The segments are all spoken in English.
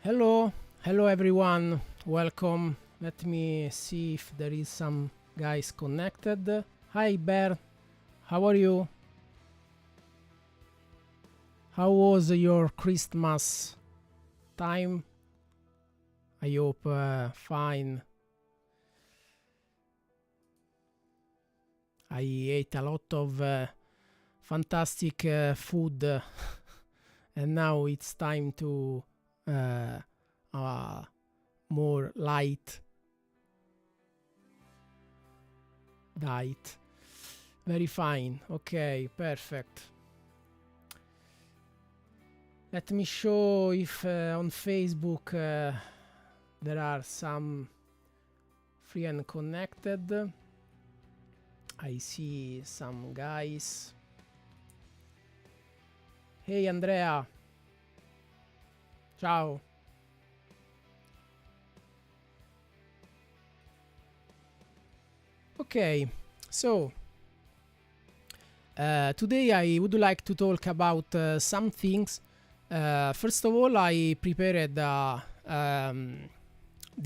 Hello, hello everyone, welcome. Let me see if there is some guys connected. Hi Bear, how are you? How was your Christmas time? I hope fine. I ate a lot of fantastic food and now it's time to more light diet. Very fine. Okay, perfect. Let me show if on Facebook there are some free and connected. I see some guys. Hey Andrea. Ciao. Okay, so today I would like to talk about some things. First of all, I prepared the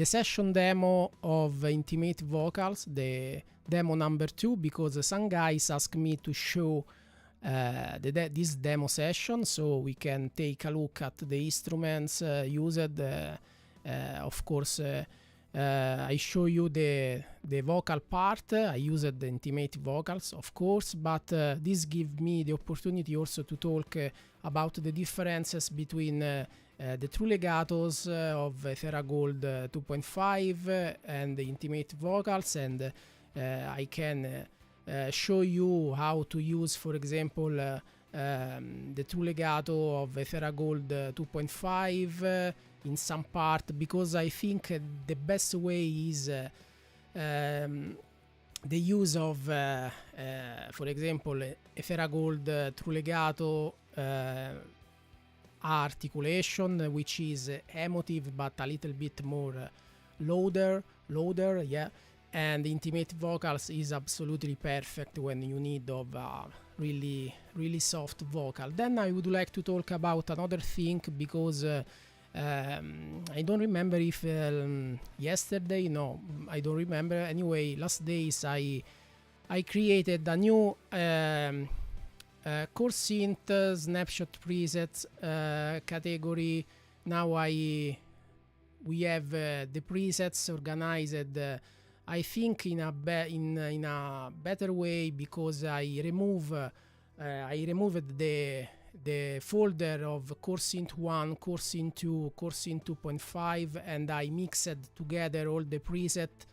session demo of Intimate Vocals, the demo number 2, because some guys asked me to show this demo session so we can take a look at the instruments used. Of course, I show you the vocal part. I used the Intimate Vocals, of course, but this gives me the opportunity also to talk about the differences between the true legatos of Theragold 2.5 and the Intimate Vocals, and I can show you how to use, for example, the true legato of Theragold 2.5 in some part, because I think the best way is the use of, for example, Theragold true legato articulation, which is emotive but a little bit more louder, yeah. And Intimate Vocals is absolutely perfect when you need of really soft vocal. Then I would like to talk about another thing, because I don't remember if yesterday, no, I don't remember. Anyway, last days I created a new Core Synth snapshot presets category. Now we have the presets organized. I think in a better way, because I removed the folder of Core Synth 1, Core Synth 2, Core Synth 2.5, and I mixed together all the presets,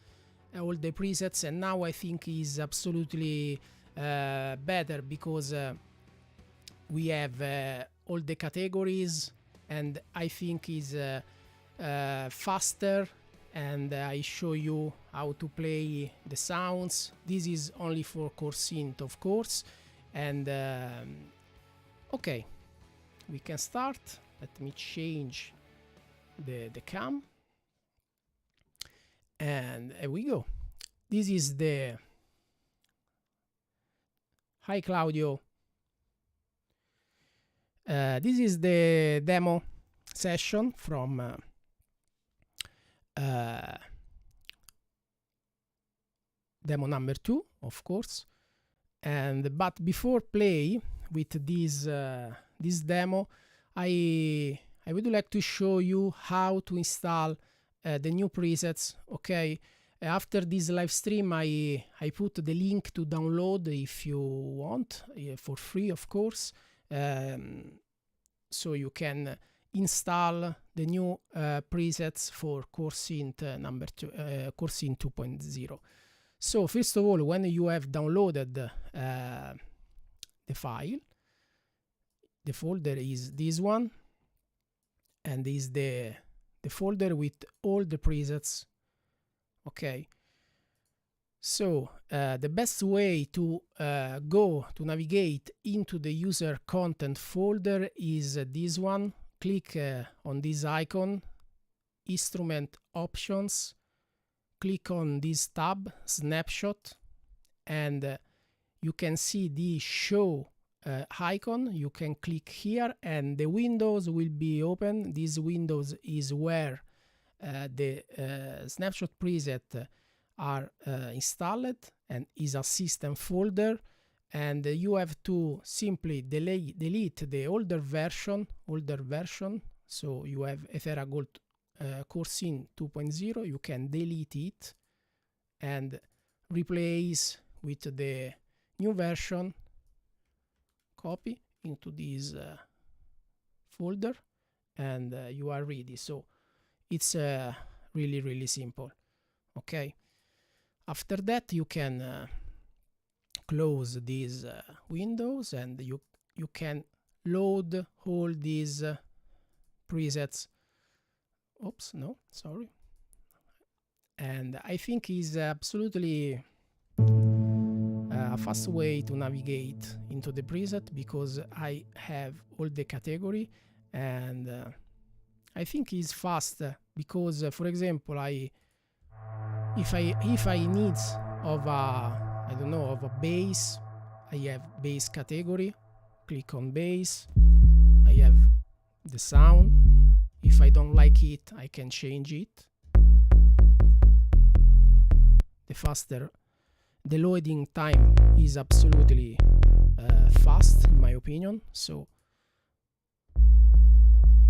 and now I think is absolutely better, because we have all the categories, and I think is faster. And I show you how to play the sounds. This is only for Core Synth, of course. And okay, we can start. Let me change the cam, and here we go. This is the hi Claudio. This is the demo session from demo number 2, of course. And but before play with this demo, I would like to show you how to install the new presets. Okay, after this live stream I put the link to download if you want, for free, of course, so you can install the new presets for Core Synth number 2, Core Synth 2.0. So first of all, when you have downloaded the file, the folder is this one, and is the folder with all the presets. Okay, so the best way to navigate into the user content folder is this one. Click on this icon, Instrument Options, click on this tab, Snapshot, and you can see the Show icon, you can click here and the windows will be open. This windows is where the snapshot preset are installed and is a system folder, and you have to simply delete the older version. So you have Ethera Gold Core Synth 2.0, you can delete it and replace with the new version. Copy into this folder and you are ready. So it's really simple. Okay, after that you can close these windows and you can load all these presets. Oops, no, sorry. And I think is absolutely a fast way to navigate into the preset, because I have all the category, and I think it's fast because, for example, if I need of a, I don't know, of a bass, I have bass category, click on bass, I have the sound. If I don't like it, I can change it. The faster the loading time is absolutely fast, in my opinion. So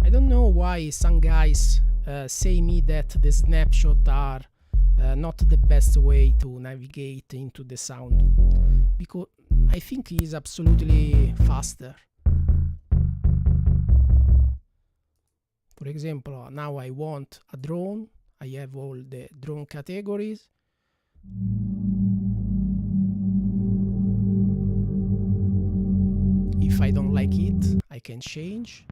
I don't know why some guys say me that the snapshot are not the best way to navigate into the sound, because I think it is absolutely faster. For example, now I want a drone. I have all the drone categories. If I don't like it, I can change.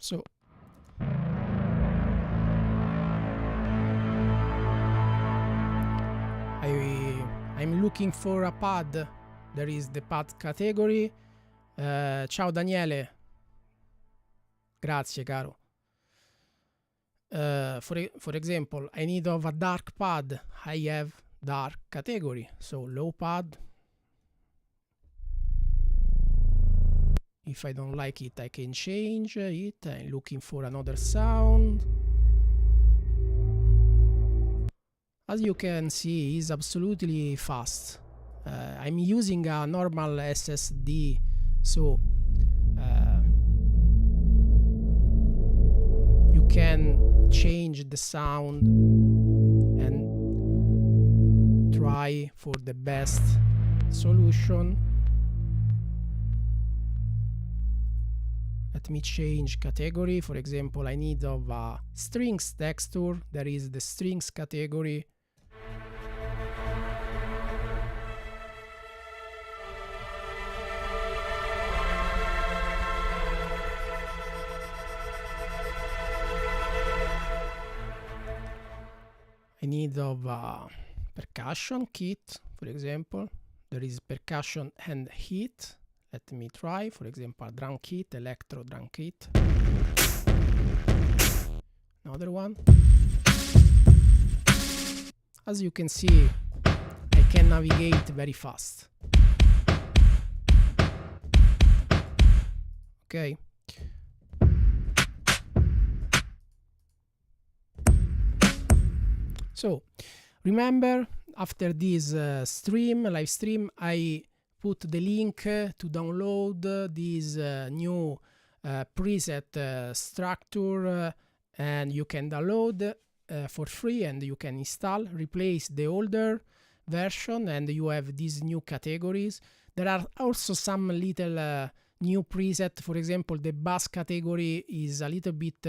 So I'm looking for a pad. There is the pad category. Ciao Daniele, grazie caro. For example, I need of a dark pad. I have dark category, so low pad. If I don't like it, I can change it. I'm looking for another sound. As you can see, it's absolutely fast. I'm using a normal SSD, so you can change the sound and try for the best solution. Let me change category. For example, I need of a strings texture. There is the strings category. I need of a percussion kit, for example. There is percussion and hit. Let me try, for example, a drum kit, electro drum kit. Another one. As you can see, I can navigate very fast. Okay. So remember, after this live stream, I put the link to download this new preset structure, and you can download for free and you can install, replace the older version, and you have these new categories. There are also some little new preset. For example, the bass category is a little bit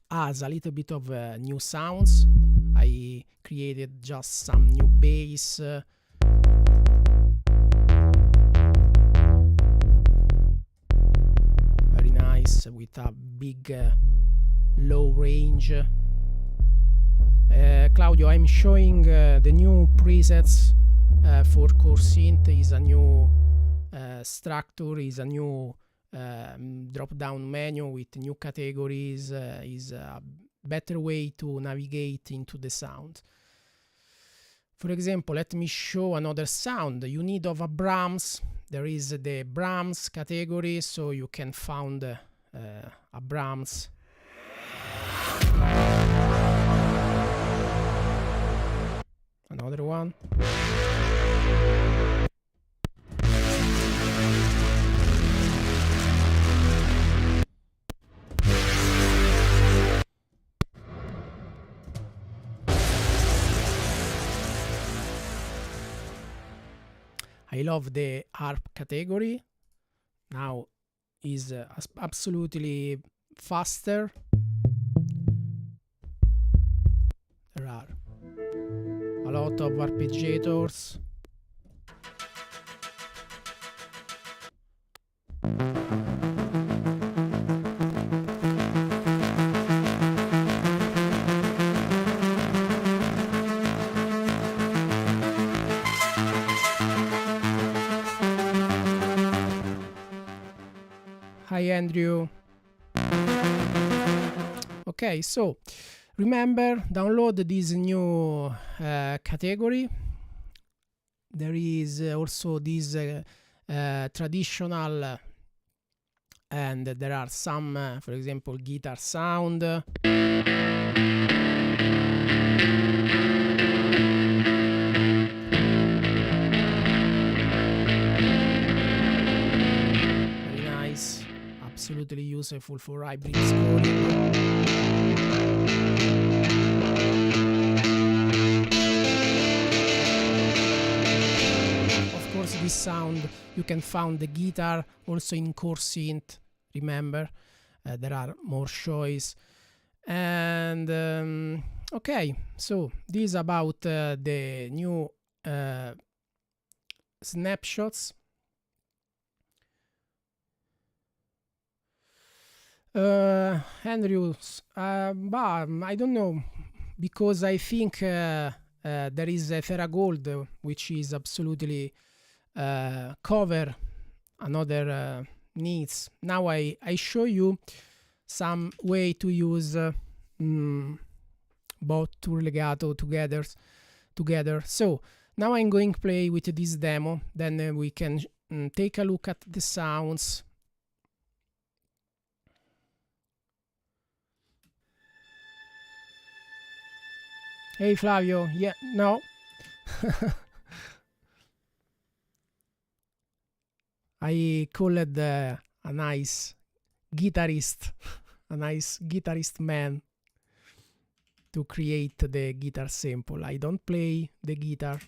has a little bit of new sounds. I created just some new bass. Very nice, with a big low range. Claudio, I'm showing the new presets for core synth is a new structure, is a new drop-down menu with new categories, is a better way to navigate into the sound. For example, let me show another sound. You need of a Brahms. There is the Brahms category, so you can find a Brahms. Another one. I love the harp category. Now is absolutely faster. There are a lot of arpeggiators. Hi Andrew. Okay, so remember, download this new category. There is also this traditional, and there are some, for example, guitar sound. Absolutely useful for hybrid scoring. Of course, this sound you can find the guitar also in core synth. Remember, there are more choice. And okay, so this is about the new snapshots. Andrews, but I don't know, because I think there is a Theragold which is absolutely cover another needs. Now I show you some way to use both two legato together. So now I'm going to play with this demo, then we can take a look at the sounds. Hey Flavio, yeah, no. I called a nice guitarist, a nice guitarist man to create the guitar sample. I don't play the guitar.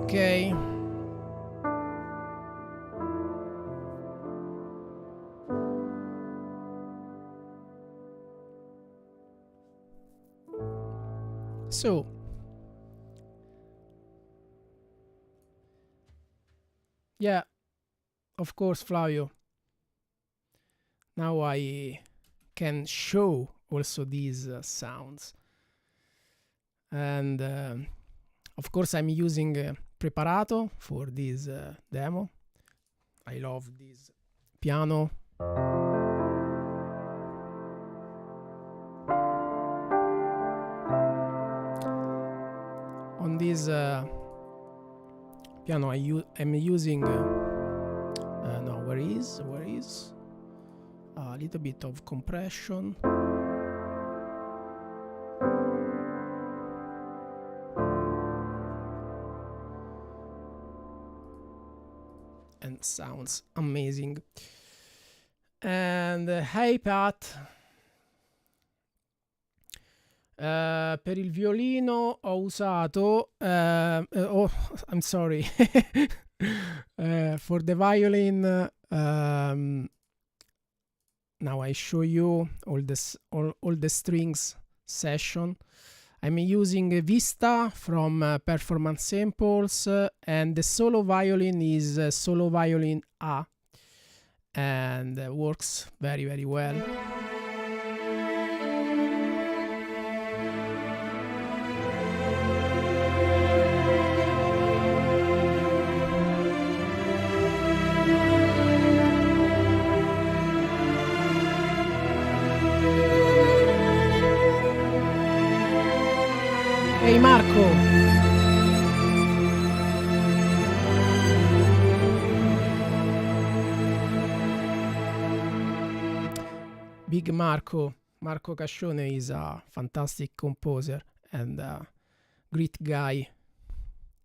Okay. So yeah, of course, Flavio. Now I can show also these sounds. And of course, I'm using Preparato for this demo. I love this piano. On this piano, I'm using no, where is a little bit of compression. And sounds amazing. And hey Pat, per il violino ho usato oh, I'm sorry. For the violin, now I show you all the strings session. I'm using Vista from Performance Samples, and the solo violin is solo violin A, and works very, very well. Ehi Marco! Big Marco Cascione is a fantastic composer and a great guy.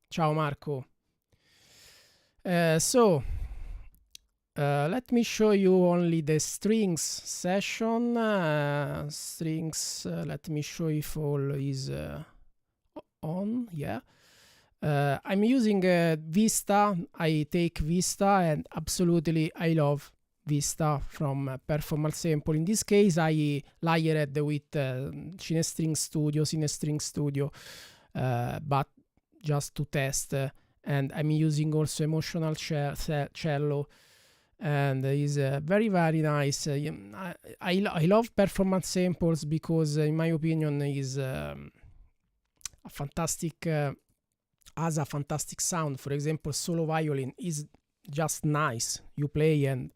Ciao Marco. So let me show you only the strings session. Let me show if all is on. Yeah. I'm using Vista. I take Vista, and absolutely I love Vista from Performance Sample. In this case, I layered with Cinestring Studio, but just to test. And I'm using also Emotional Cello, and is very, very nice. I love Performance Samples because, in my opinion, is a fantastic, has a fantastic sound. For example, solo violin is just nice. You play and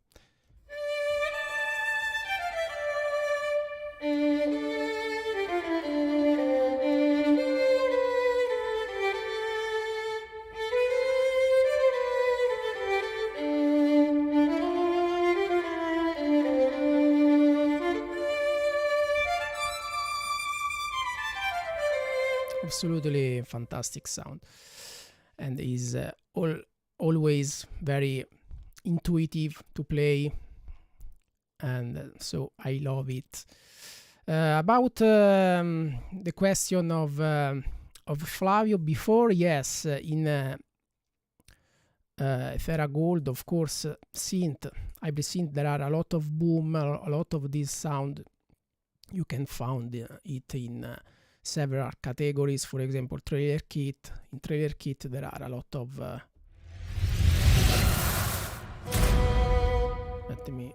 absolutely fantastic sound, and is always very intuitive to play, and so I love it. About the question of Flavio before, yes, in Fera Gold, of course, synth, hybrid synth, there are a lot of boom, a lot of this sound. You can find it in several categories. For example, trailer kit. In trailer kit there are a lot of let me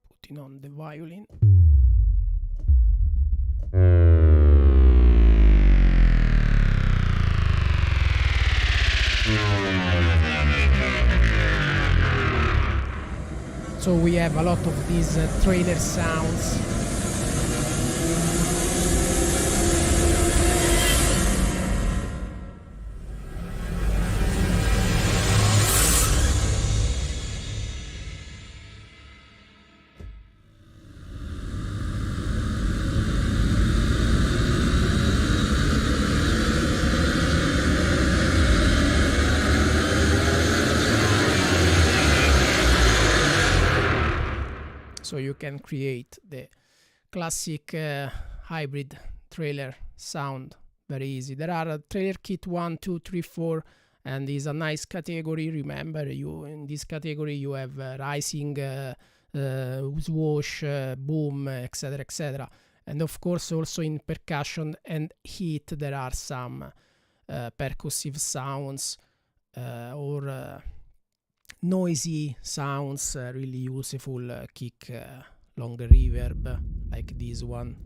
put on the violin. So we have a lot of these trailer sounds. So you can create the classic hybrid trailer sound very easy. There are trailer kit 1, 2, 3, 4, and is a nice category. Remember, you in this category you have rising, swoosh, boom, etc., etc. And of course also in percussion and hit there are some percussive sounds or noisy sounds, really useful, kick along the reverb, like this one.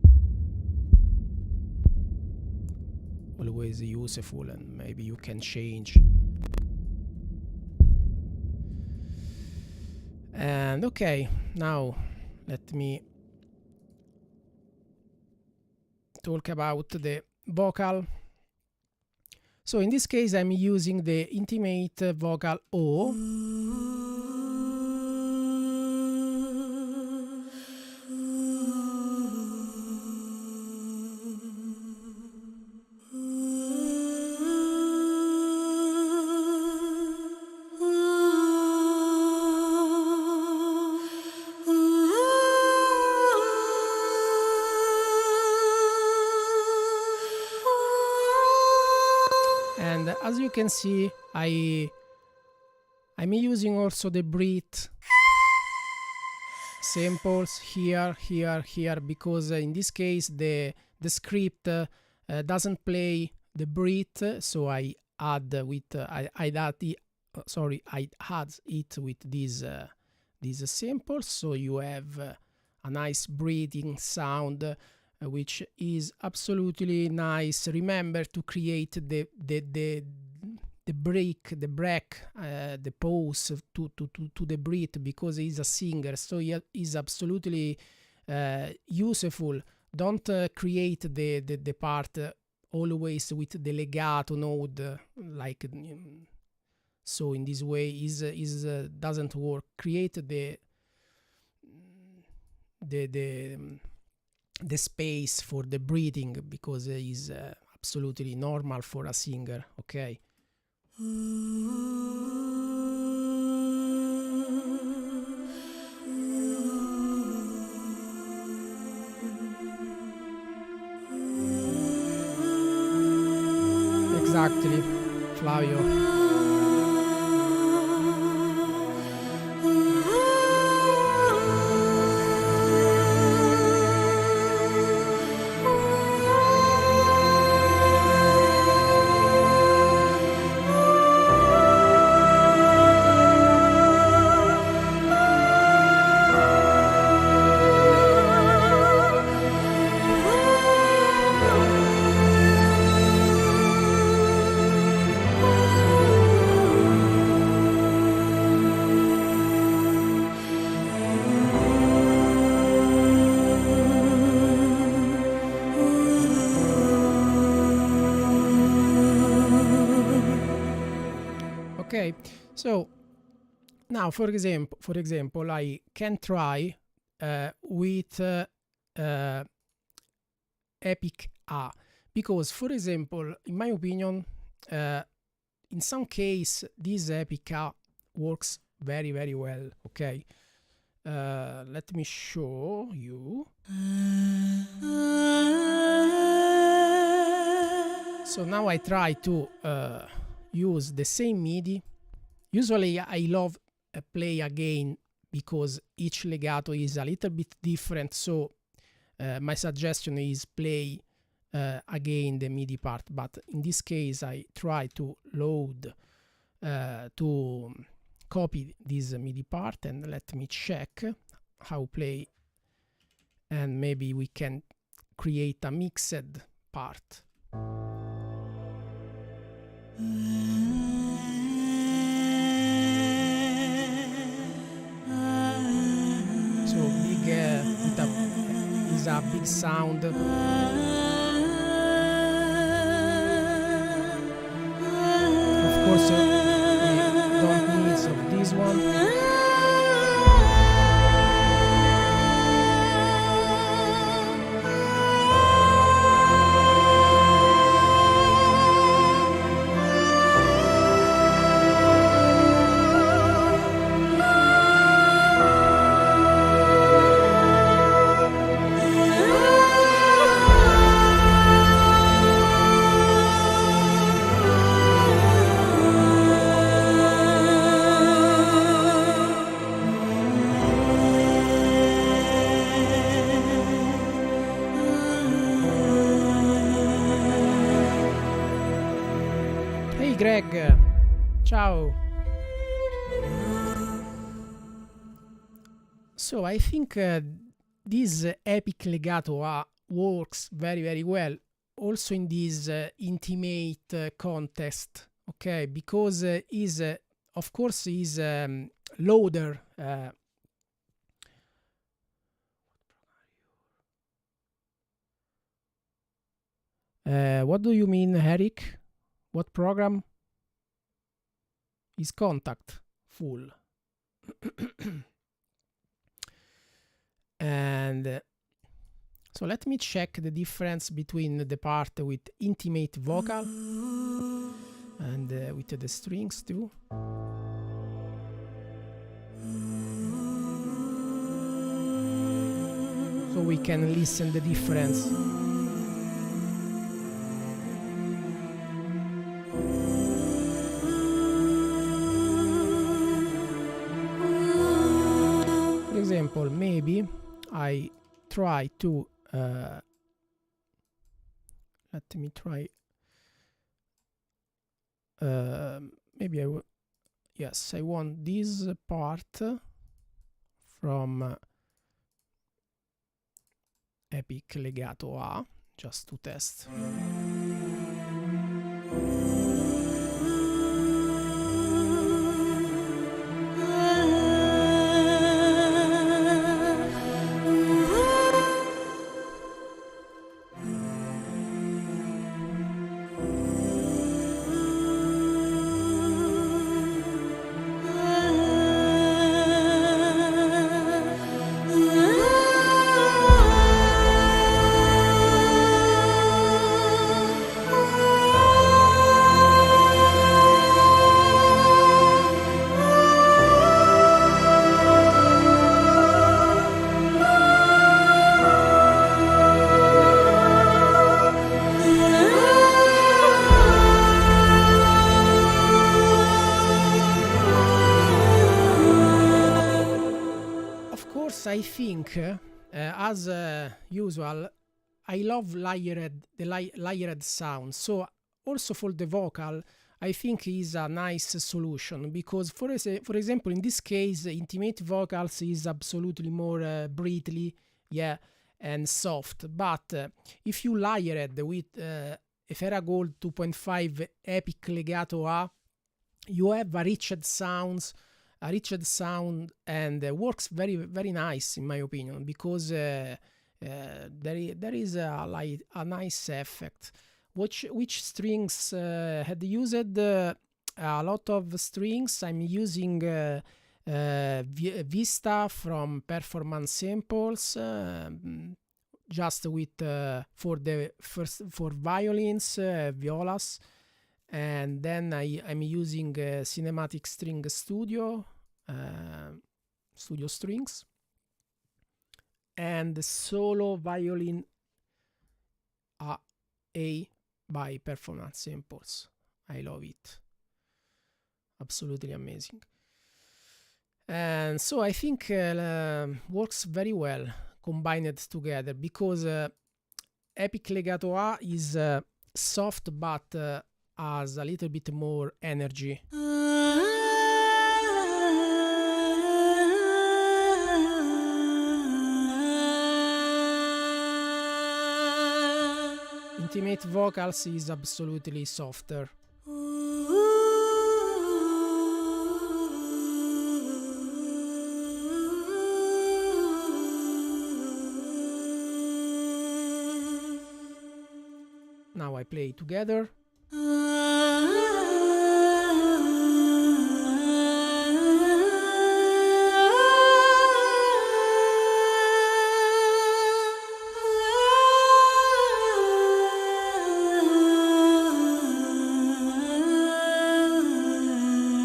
Always useful, and maybe you can change. And okay, now let me talk about the vocal. So in this case I'm using the intimate vocal O. And as you can see, I'm using also the breath samples here, here, here, because in this case the script doesn't play the breath, so I add with I add it with these samples, so you have a nice breathing sound, which is absolutely nice. Remember to create the break, the pause to the breath, because he's a singer, so he is absolutely useful. Don't create the part always with the legato node, like so. In this way, is doesn't work. Create the space for the breathing, because it is absolutely normal for a singer. Okay. Exactly, Flavio. Okay, so now for example I can try with Epic A, because for example, in my opinion, in some case this Epic A works very, very well. Okay, let me show you. So now I try to use the same MIDI. Usually I love play again, because each legato is a little bit different, so my suggestion is play again the MIDI part, but in this case I try to load to copy this MIDI part, and let me check how play, and maybe we can create a mixed part. So big is a big sound. Of course, we don't need of this one. Greg, ciao. So I think this epic legato works very well also in this intimate context, okay, because is of course is louder. What do you mean, Eric? What program is Contact full? And so let me check the difference between the part with intimate vocal and with the strings too. So we can listen the difference. For example, maybe I try to let me try maybe I will, yes, I want this part from epic legato A just to test. I think, as usual, I love the layered sound. So also for the vocal, I think is a nice solution because, for example, in this case, intimate vocals is absolutely more breathly, yeah, and soft. But if you layer it with a Gold 2.5 epic legato A, you have a rich sound, and works very nice in my opinion, because there is a nice effect. Which strings had used? A lot of strings. I'm using Vista from Performance Samples, just with for violins, violas. And then I'm using Cinematic String Studio strings, and solo violin A by Performance Samples. I love it. Absolutely amazing. And so I think works very well combined together, because epic legato A is soft but has a little bit more energy. Intimate vocals is absolutely softer. Now I play together.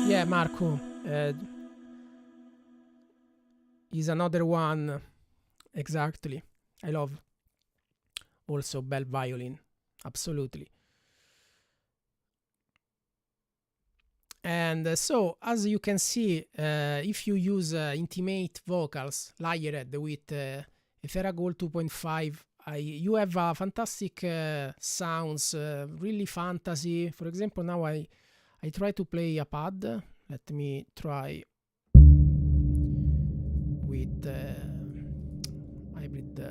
Yeah, Marco is another one. Exactly. I love also bell violin. Absolutely. And so, as you can see, if you use intimate vocals layered with Gold 2.5, you have a fantastic sounds, really fantasy. For example, now I try to play a pad. Let me try with hybrid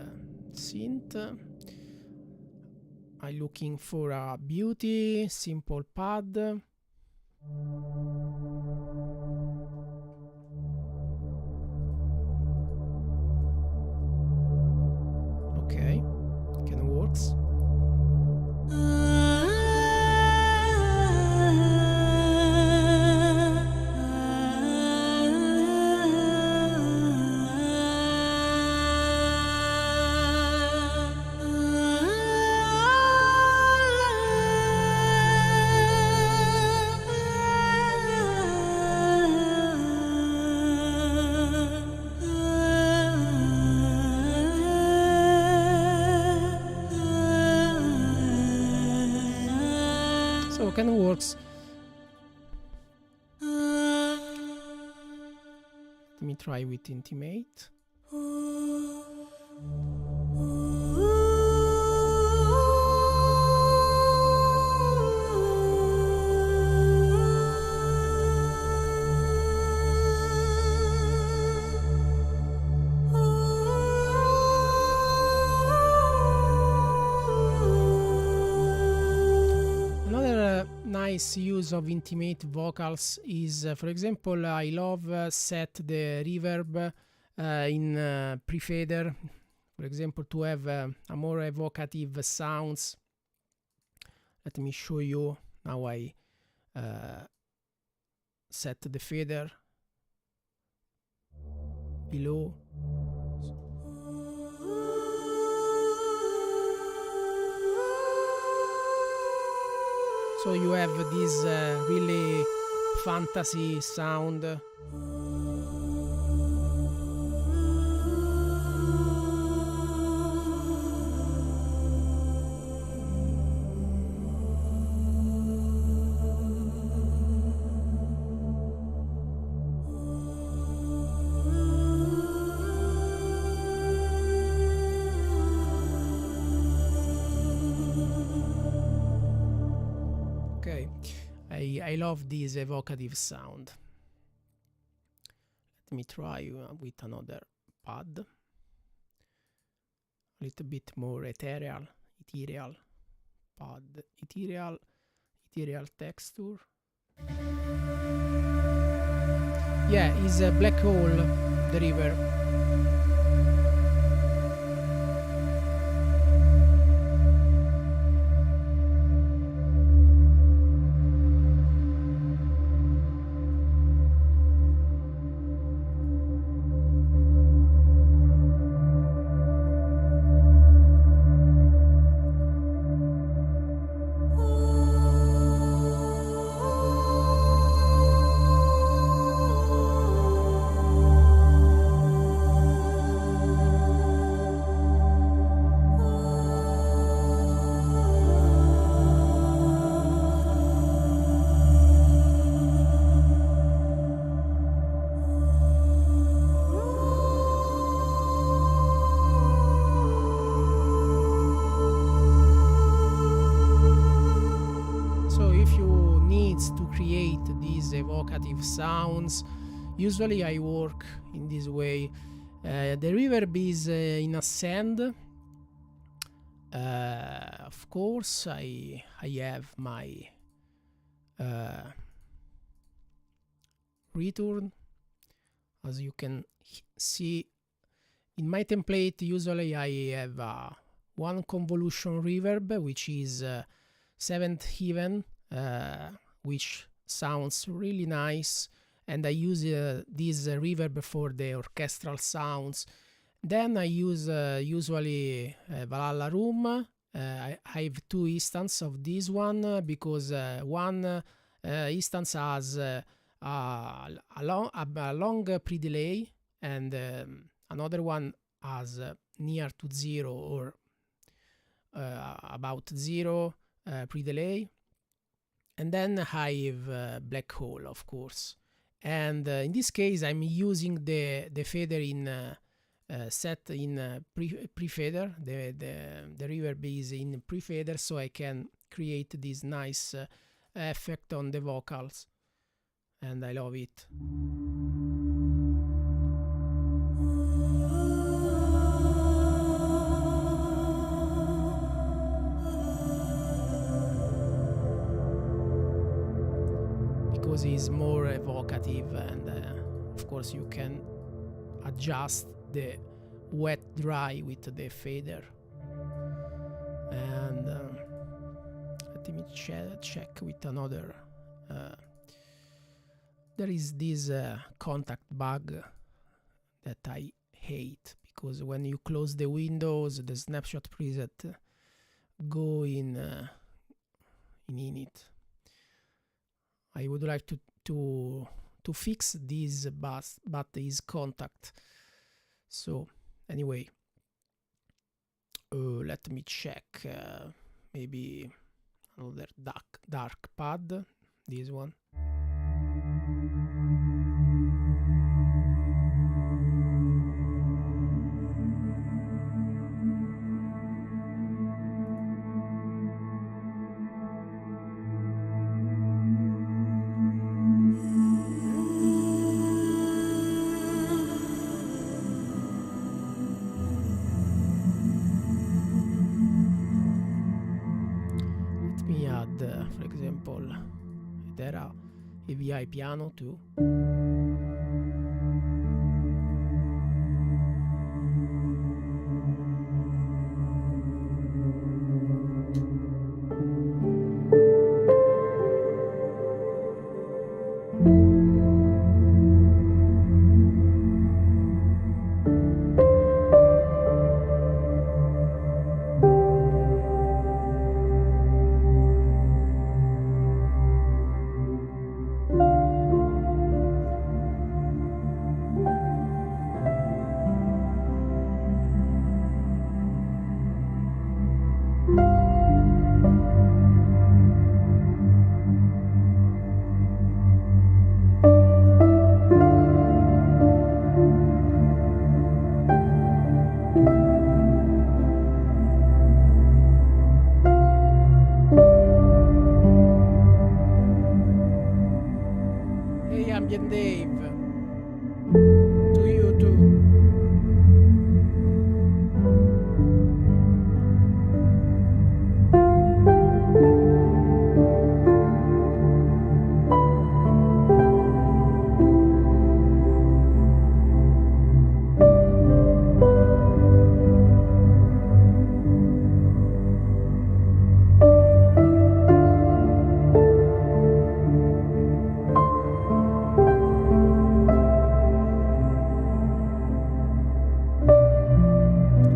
synth. I'm looking for a beauty, simple pad. Okay, can works. So can works. Let me try with Intimate. Nice use of intimate vocals is, for example, I love set the reverb in pre-fader, for example, to have a more evocative sounds. Let me show you. Now I set the fader below. So you have this really fantasy sound. I love this evocative sound. Let me try with another pad. A little bit more ethereal pad, ethereal texture. Yeah, it's a black hole, the reverb. Evocative sounds. Usually I work in this way. The reverb is in ascend. Of course, I have my return. As you can see in my template, usually I have one convolution reverb, which is 7th even, which sounds really nice, and I use this reverb for the orchestral sounds. Then I use usually Valhalla Room. I have two instances of this one because one instance has a long pre-delay, and another one has near to 0 or about 0 pre-delay. And then I have black hole, of course. And in this case, I'm using the fader in set in pre-fader. The reverb is in pre-fader, so I can create this nice effect on the vocals, and I love it. Because it's more evocative, and of course you can adjust the wet dry with the fader. And let me check with another. There is this contact bug that I hate, because when you close the windows, the snapshot preset go in init. I would like to fix this, but is contact. So anyway, let me check. Maybe another dark pad. This one. For example, there are AVI piano too. Ambient Dave, to you too.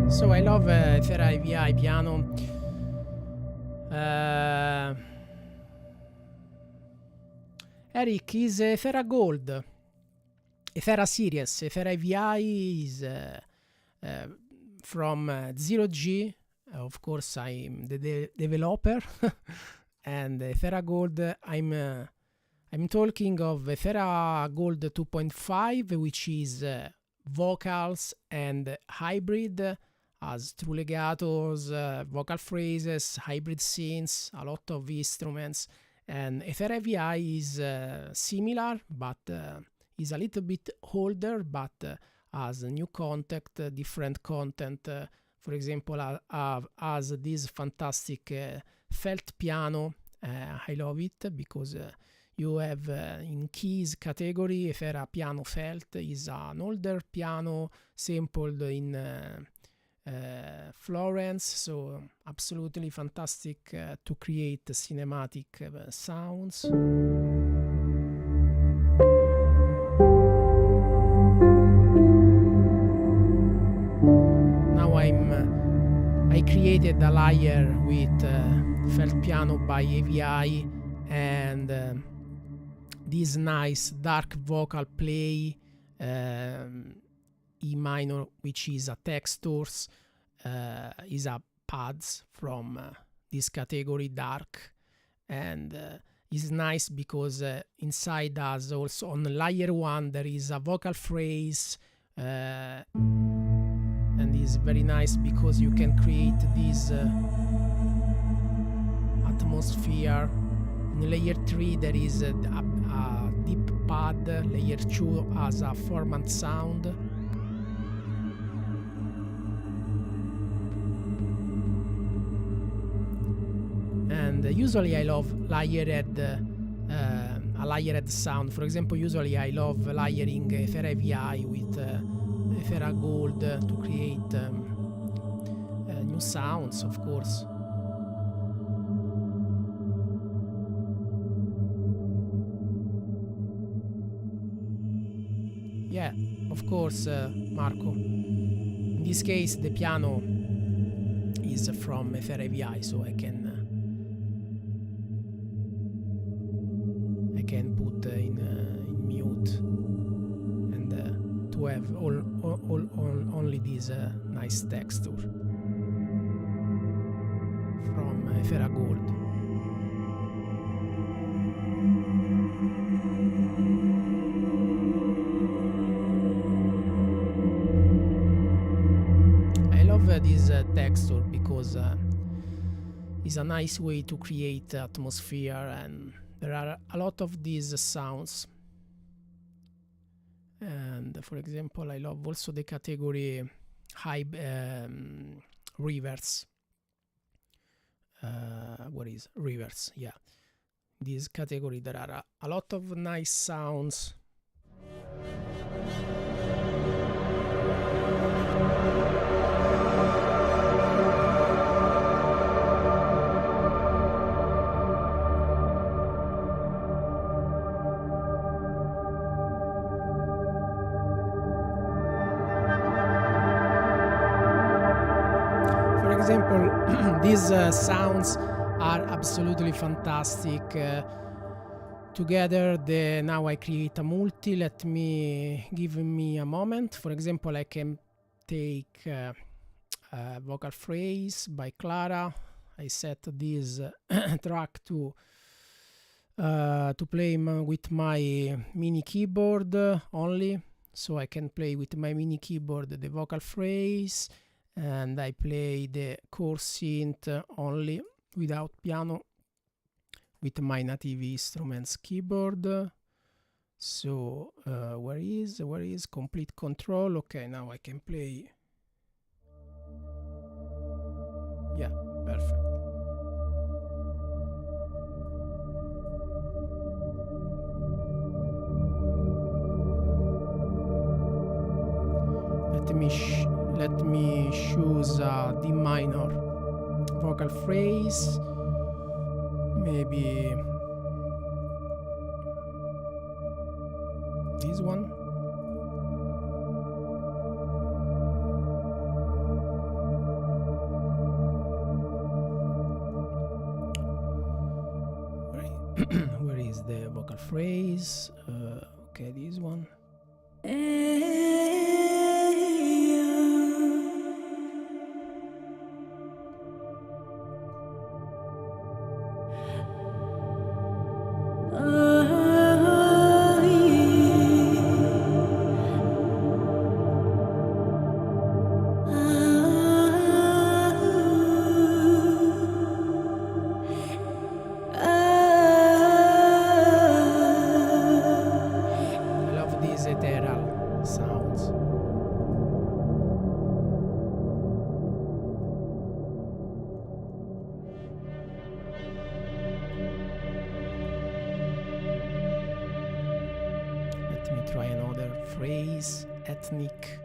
So I love Ethera AVI piano. Eric is Ethera Gold, Ethera Series. Ethera AVI is from 0G. Of course, I'm the developer, and Ethera Gold. I'm talking of Ethera Gold 2.5, which is vocals and hybrid, as true legatos, vocal phrases, hybrid synths, a lot of instruments. And Ethera AVI is similar, but is a little bit older, but has new content, different content. For example, has this fantastic felt piano. I love it because you have in keys category, Ethera Piano Felt is an older piano sampled in Florence, so absolutely fantastic to create cinematic sounds. Now I created a layer with felt piano by AVI and this nice dark vocal play, E minor, which is a textures, is a pads from this category dark, and is nice because inside us also on layer 1 there is a vocal phrase, and is very nice because you can create this atmosphere In layer 3 there is a deep pad. Layer 2 has a formant sound. And usually I love layered a layered sound. For example, usually I love layering Efera AVI with Efera Gold to create new sounds, of course. Yeah, of course, Marco. In this case, the piano is from Efera AVI, so I can put in mute and to have only this nice texture from Efera Gold. I love this texture because it's a nice way to create atmosphere, and there are a lot of these sounds. And for example, I love also the category high reverse. What is reverse? Yeah, this category there are a lot of nice sounds. For example, these sounds are absolutely fantastic together. Now I create a multi. Let me give me a moment. For example, I can take a vocal phrase by Clara. I set this track to play with my mini keyboard only, so I can play with my mini keyboard the vocal phrase, and I play the core synth only without piano with my native instruments keyboard. So where is complete control? Okay, now I can play. Yeah, perfect. Let me choose a D minor vocal phrase, maybe this one. Where is the vocal phrase? Okay, this one. Try another phrase, ethnic.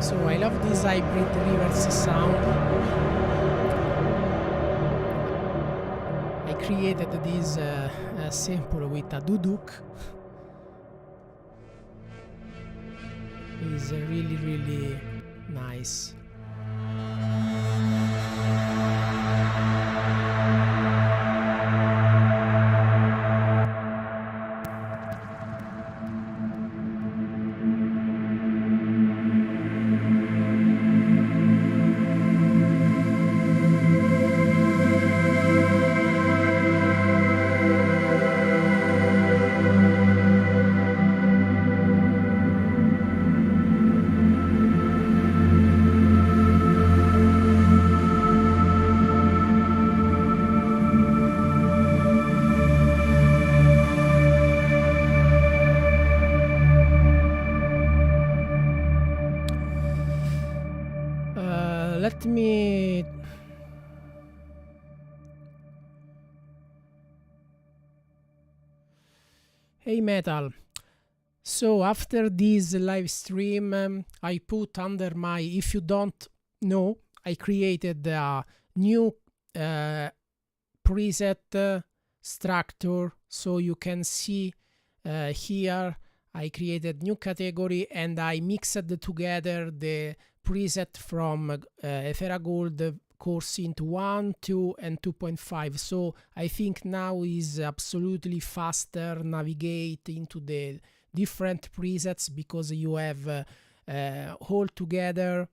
So I love this hybrid reverse sound. I created this sample with a duduk. It's really nice. Let me Hey Metal. So after this live stream, I put under my, if you don't know, I created a new preset structure. So you can see here I created new category and I mixed together the preset from Gold Core Synth 1, 2 and 2.5. So I think now is absolutely faster navigate into the different presets because you have all together,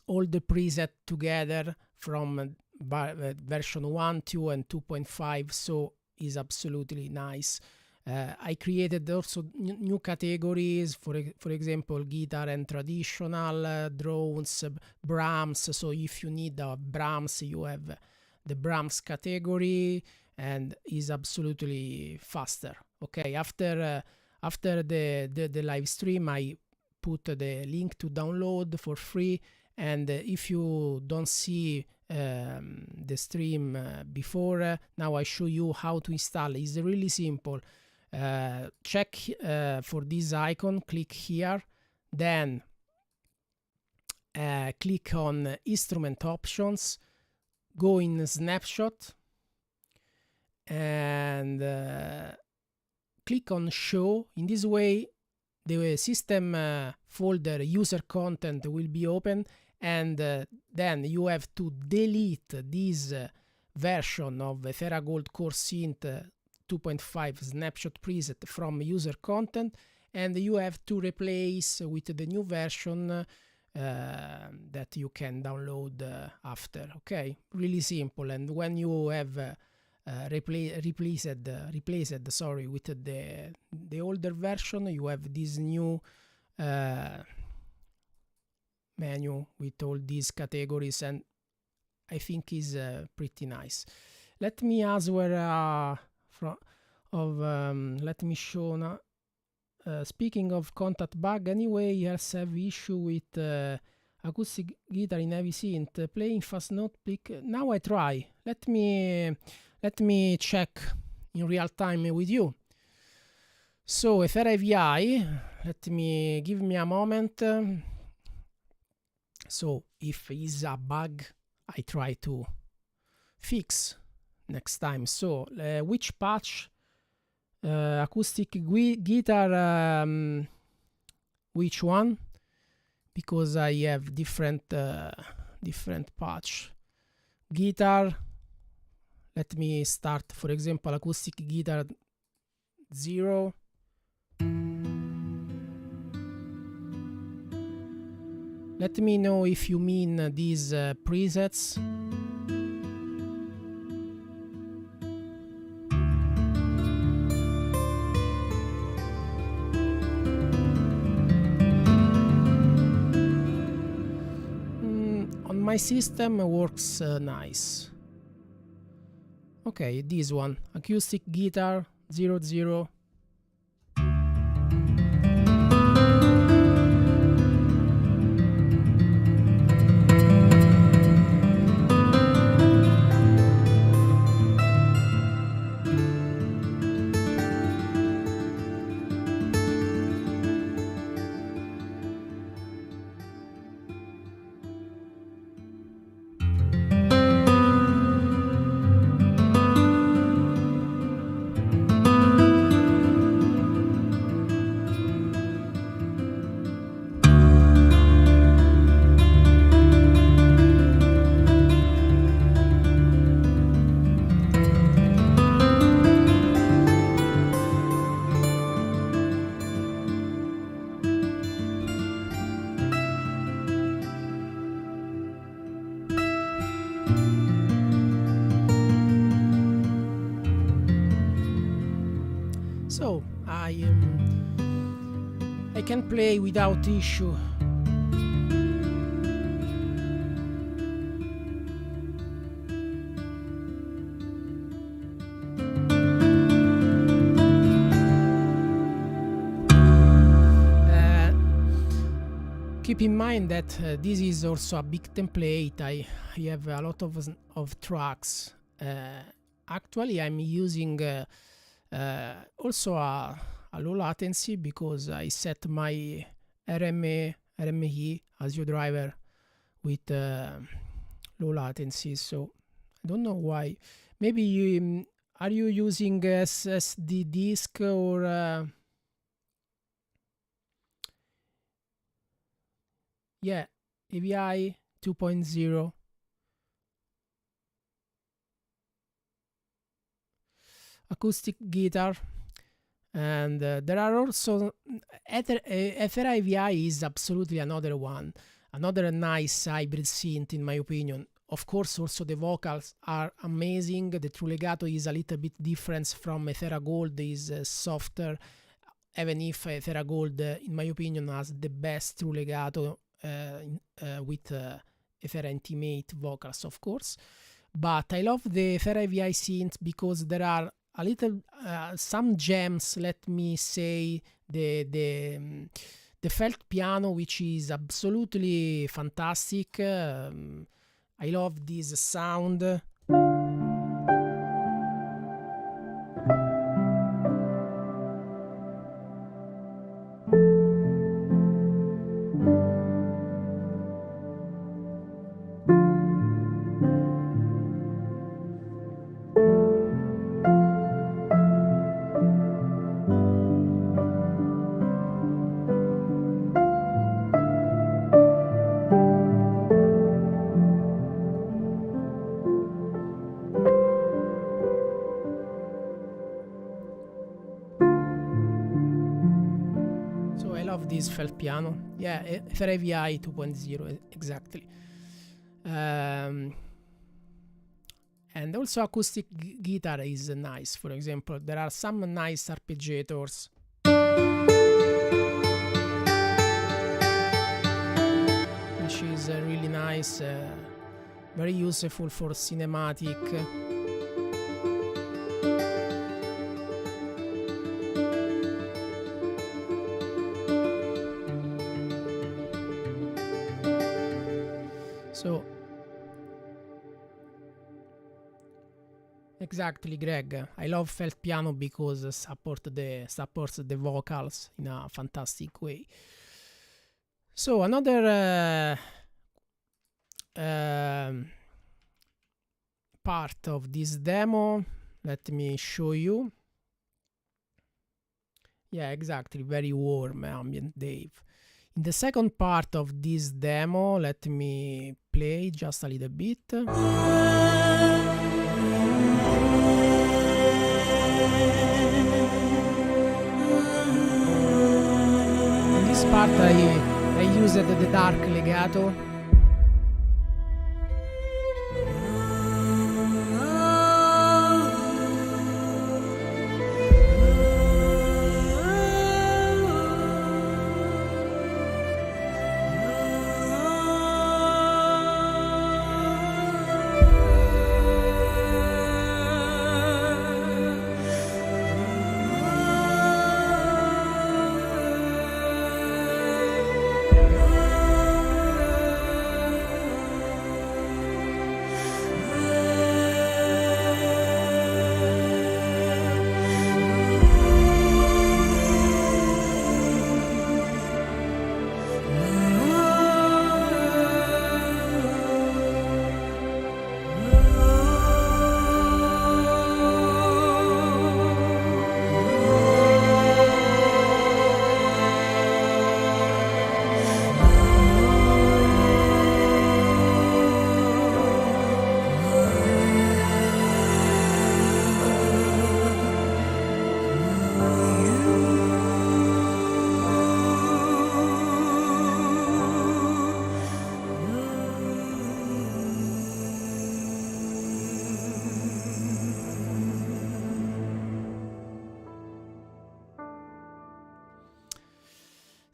all the preset together from version 1, 2 and 2.5. So is absolutely nice. I created also new categories, for example, guitar and traditional, drones, Brahms. So if you need a Brahms, you have the Brahms category and is absolutely faster. Okay, after the live stream, I put the link to download for free. And if you don't see the stream before, now I show you how to install. It's really simple. Check for this icon, click here, then click on instrument options, go in snapshot and click on show. In this way the system folder user content will be open, and then you have to delete this version of Gold Core Synth 2.5 snapshot preset from user content, and you have to replace with the new version that you can download after. Okay, really simple. And when you have replaced with the older version, you have this new menu with all these categories, and I think is pretty nice. Let me answer let me show now. Speaking of contact bug, anyway, yes, have issue with acoustic guitar in heavy synth, playing fast note pick. Now I try. Let me check in real time with you. So if AVI, give me a moment. So if is a bug, I try to fix next time. So which patch? Acoustic guitar, which one? Because I have different patch. Guitar, let me start, for example, acoustic guitar 0. Let me know if you mean these presets. My system works nice. Okay, this one, acoustic guitar 00. I can play without issue. Keep in mind that this is also a big template. I have a lot of tracks. Actually, I'm using also a low latency because I set my RME audio driver with low latency. So I don't know why. Maybe you are you using SSD disk or yeah, AVI 2.0. Acoustic guitar, and there are also Ether AVI is absolutely another one, another nice hybrid synth in my opinion. Of course, also the vocals are amazing. The true legato is a little bit different from Ethera Gold, is softer, even if Ethera Gold, in my opinion, has the best true legato with Ethera Intimate vocals, of course. But I love the Ethera AVI synth because there are a little some gems. Let me say the felt piano, which is absolutely fantastic. I love this sound. This felt piano, yeah, for AVI 2.0 exactly. And also acoustic guitar is nice. For example, there are some nice arpeggiators. Which is really nice, very useful for cinematic. So exactly, Greg. I love felt piano because it supports the vocals in a fantastic way. So another part of this demo, let me show you. Yeah, exactly, very warm ambient, Dave. In the second part of this demo, let me play just a little bit. In this part I used the dark legato.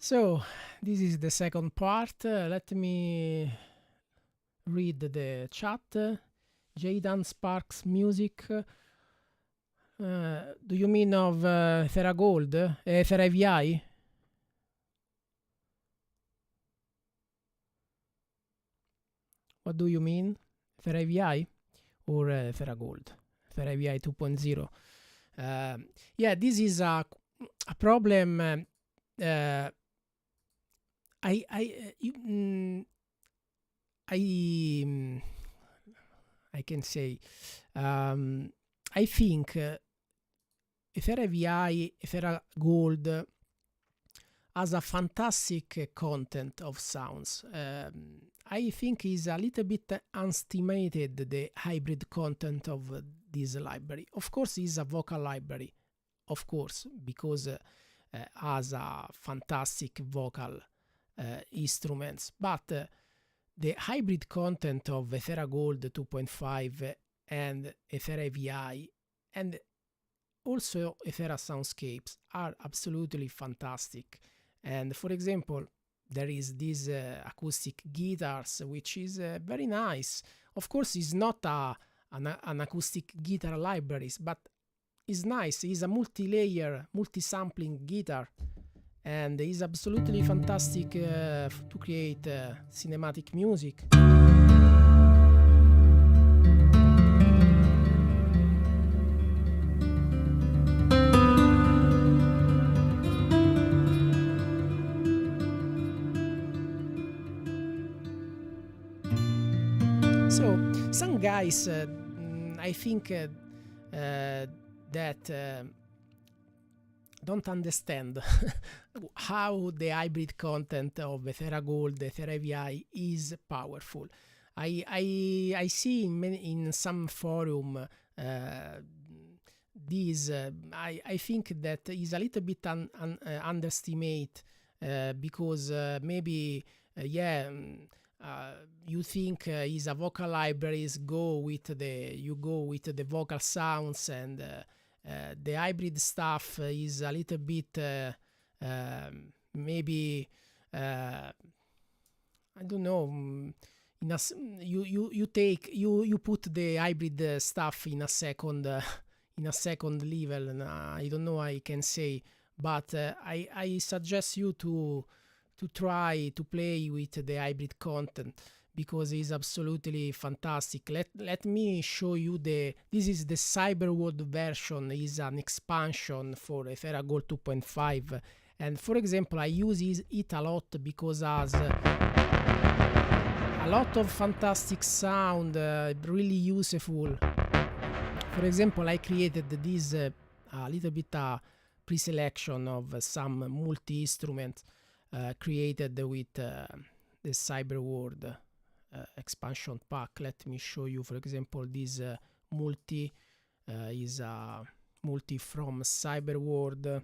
So this is the second part. Let me read the chat. Jaydan Sparks Music. Do you mean of Thera Gold? Thera AVI? What do you mean? Thera AVI or Thera Gold? Thera AVI 2.0. Yeah, this is a problem. I can say I think Thera AVI, Thera Gold has a fantastic content of sounds. I think is a little bit underestimated the hybrid content of this library. Of course, it's a vocal library, of course, because has a fantastic vocal instruments, but the hybrid content of Thera Gold 2.5 and Thera AVI and also Thera Soundscapes are absolutely fantastic. And for example, there is this acoustic guitars, which is very nice. Of course, it's not an acoustic guitar libraries, but it's nice. It's a multi-layer, multi-sampling guitar, and it's absolutely fantastic to create cinematic music. So some guys, I think that don't understand how the hybrid content of Thera Gold, Thera AVI is powerful. I see in some forum this. I think that is a little bit underestimate because maybe you think is a vocal libraries go with the vocal sounds, and the hybrid stuff is a little bit maybe I don't know. You put the hybrid stuff in a second level, and I don't know I can say, but I suggest you to try to play with the hybrid content because it's absolutely fantastic. Let me show you this is the Cyberworld version, is an expansion for Thera Gold 2.5, and for example I use it a lot because has a lot of fantastic sound, really useful. For example, I created this a little bit pre-selection of some multi-instrument created with the Cyberworld expansion pack. Let me show you, for example, this multi is a multi from Cyberworld.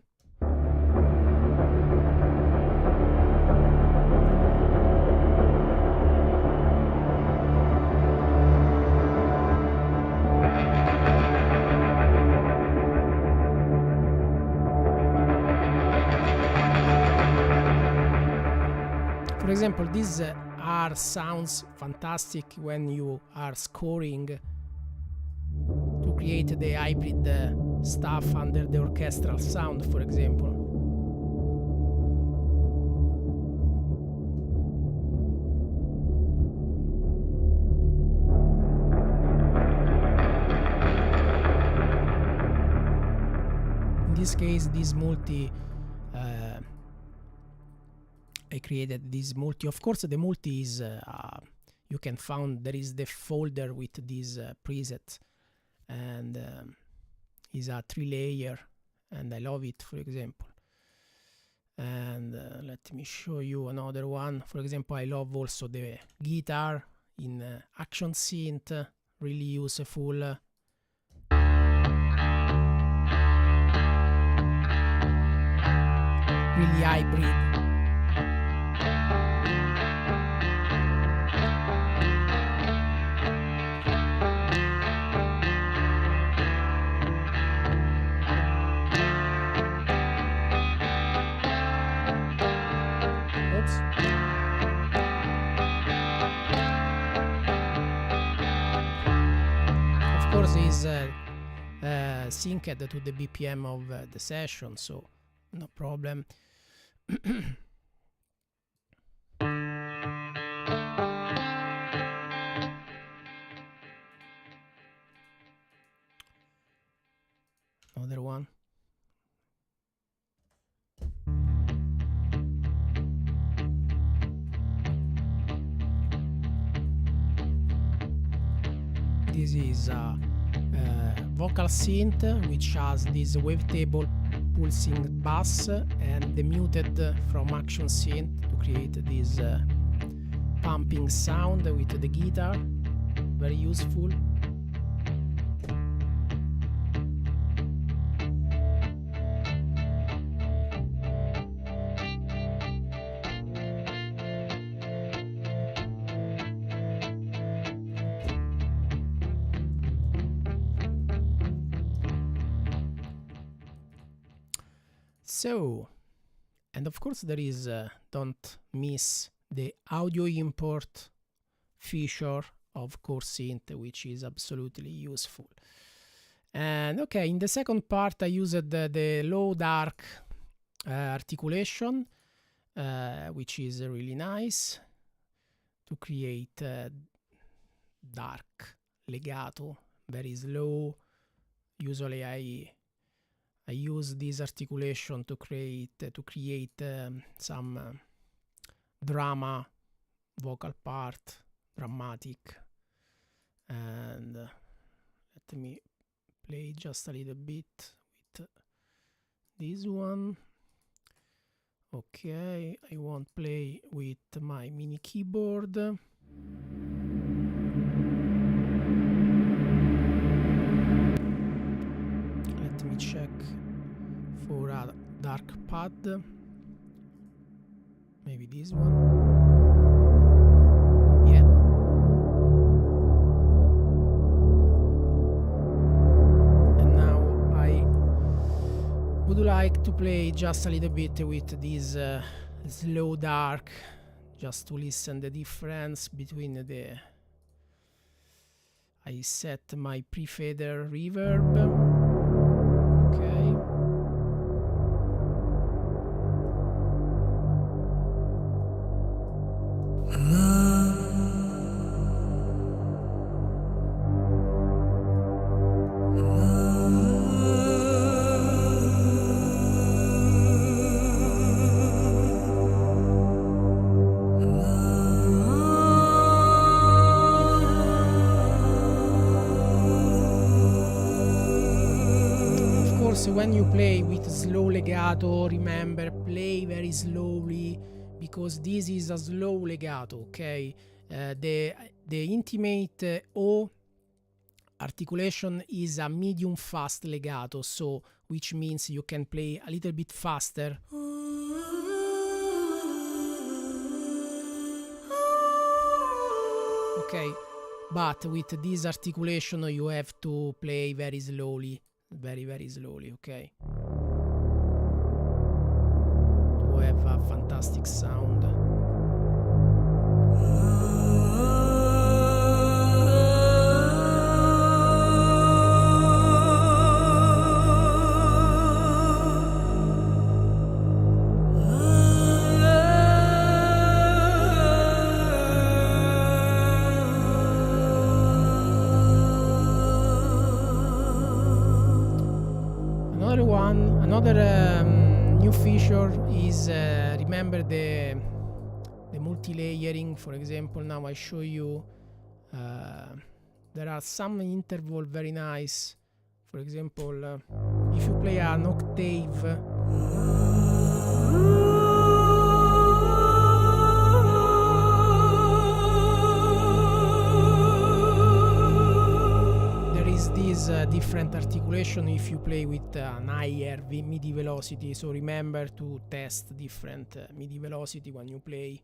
For example, these sounds fantastic when you are scoring to create the hybrid stuff under the orchestral sound, for example. In this case, this multi I created this multi. Of course, the multi is you can find there is the folder with this preset, and is a 3-layer, and I love it, for example. And let me show you another one. For example, I love also the guitar in Action Synth, really useful. Really hybrid. course is synced to the BPM of the session, so no problem. Another one. This is a vocal synth which has this wavetable pulsing bass and the muted from action synth to create this pumping sound with the guitar. Very useful. So, and of course there is, don't miss the audio import feature of Core Synth, which is absolutely useful. And okay, in the second part I used the low dark articulation, which is really nice to create dark legato, very slow. Usually I use this articulation to create some drama, vocal part, dramatic. And let me play just a little bit with this one. Okay, I won't play with my mini keyboard. Let me check for a dark pad. Maybe this one. Yeah. And now I would like to play just a little bit with this slow dark, just to listen the difference between the. I set my pre-fader reverb. When you play with slow legato, remember, play very slowly, because this is a slow legato, okay? The intimate O articulation is a medium fast legato, so which means you can play a little bit faster. Okay, but with this articulation you have to play very slowly. Very slowly, okay? To have a fantastic sound. Another new feature is remember the multi-layering. For example, now I show you there are some interval very nice. For example, if you play an octave, this different articulation if you play with an higher MIDI velocity, so remember to test different MIDI velocity when you play.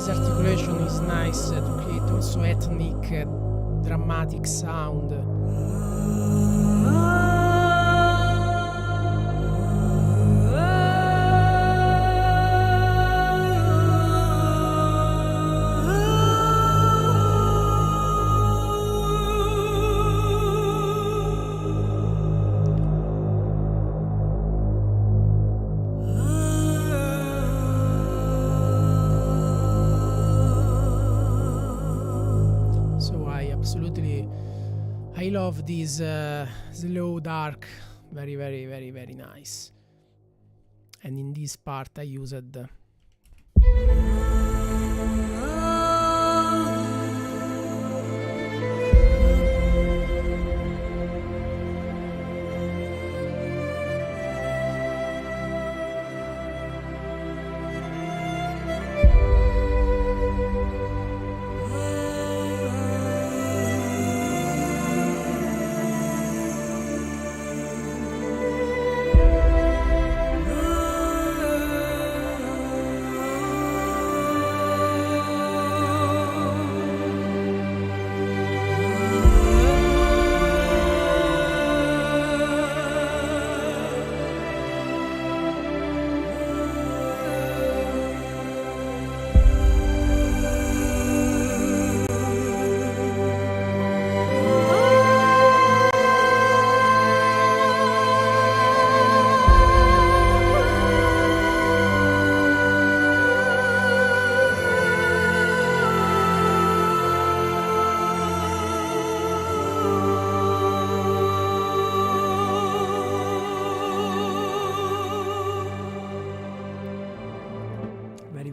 this articulation is nice to create also ethnic, dramatic sound. I love this slow dark, very nice. And in this part I used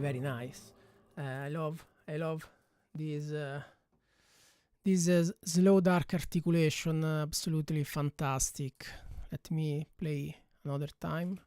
very nice. I love this slow dark articulation, absolutely fantastic. Let me play another time.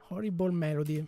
Horrible melody.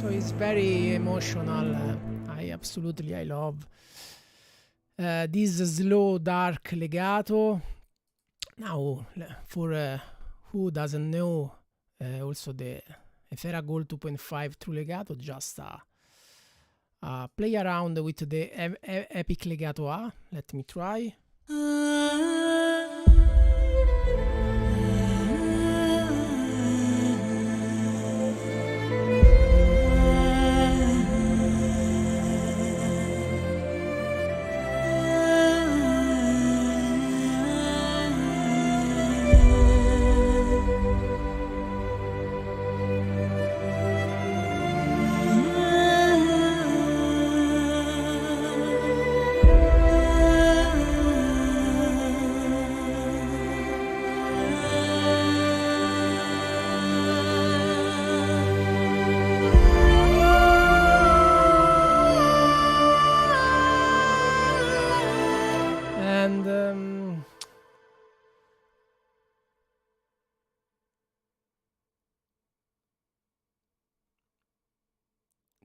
So it's very emotional. I love this slow dark legato. Now, for who doesn't know, also the Efera Gold 2.5 True Legato, just play around with the Epic Legato A. Let me try.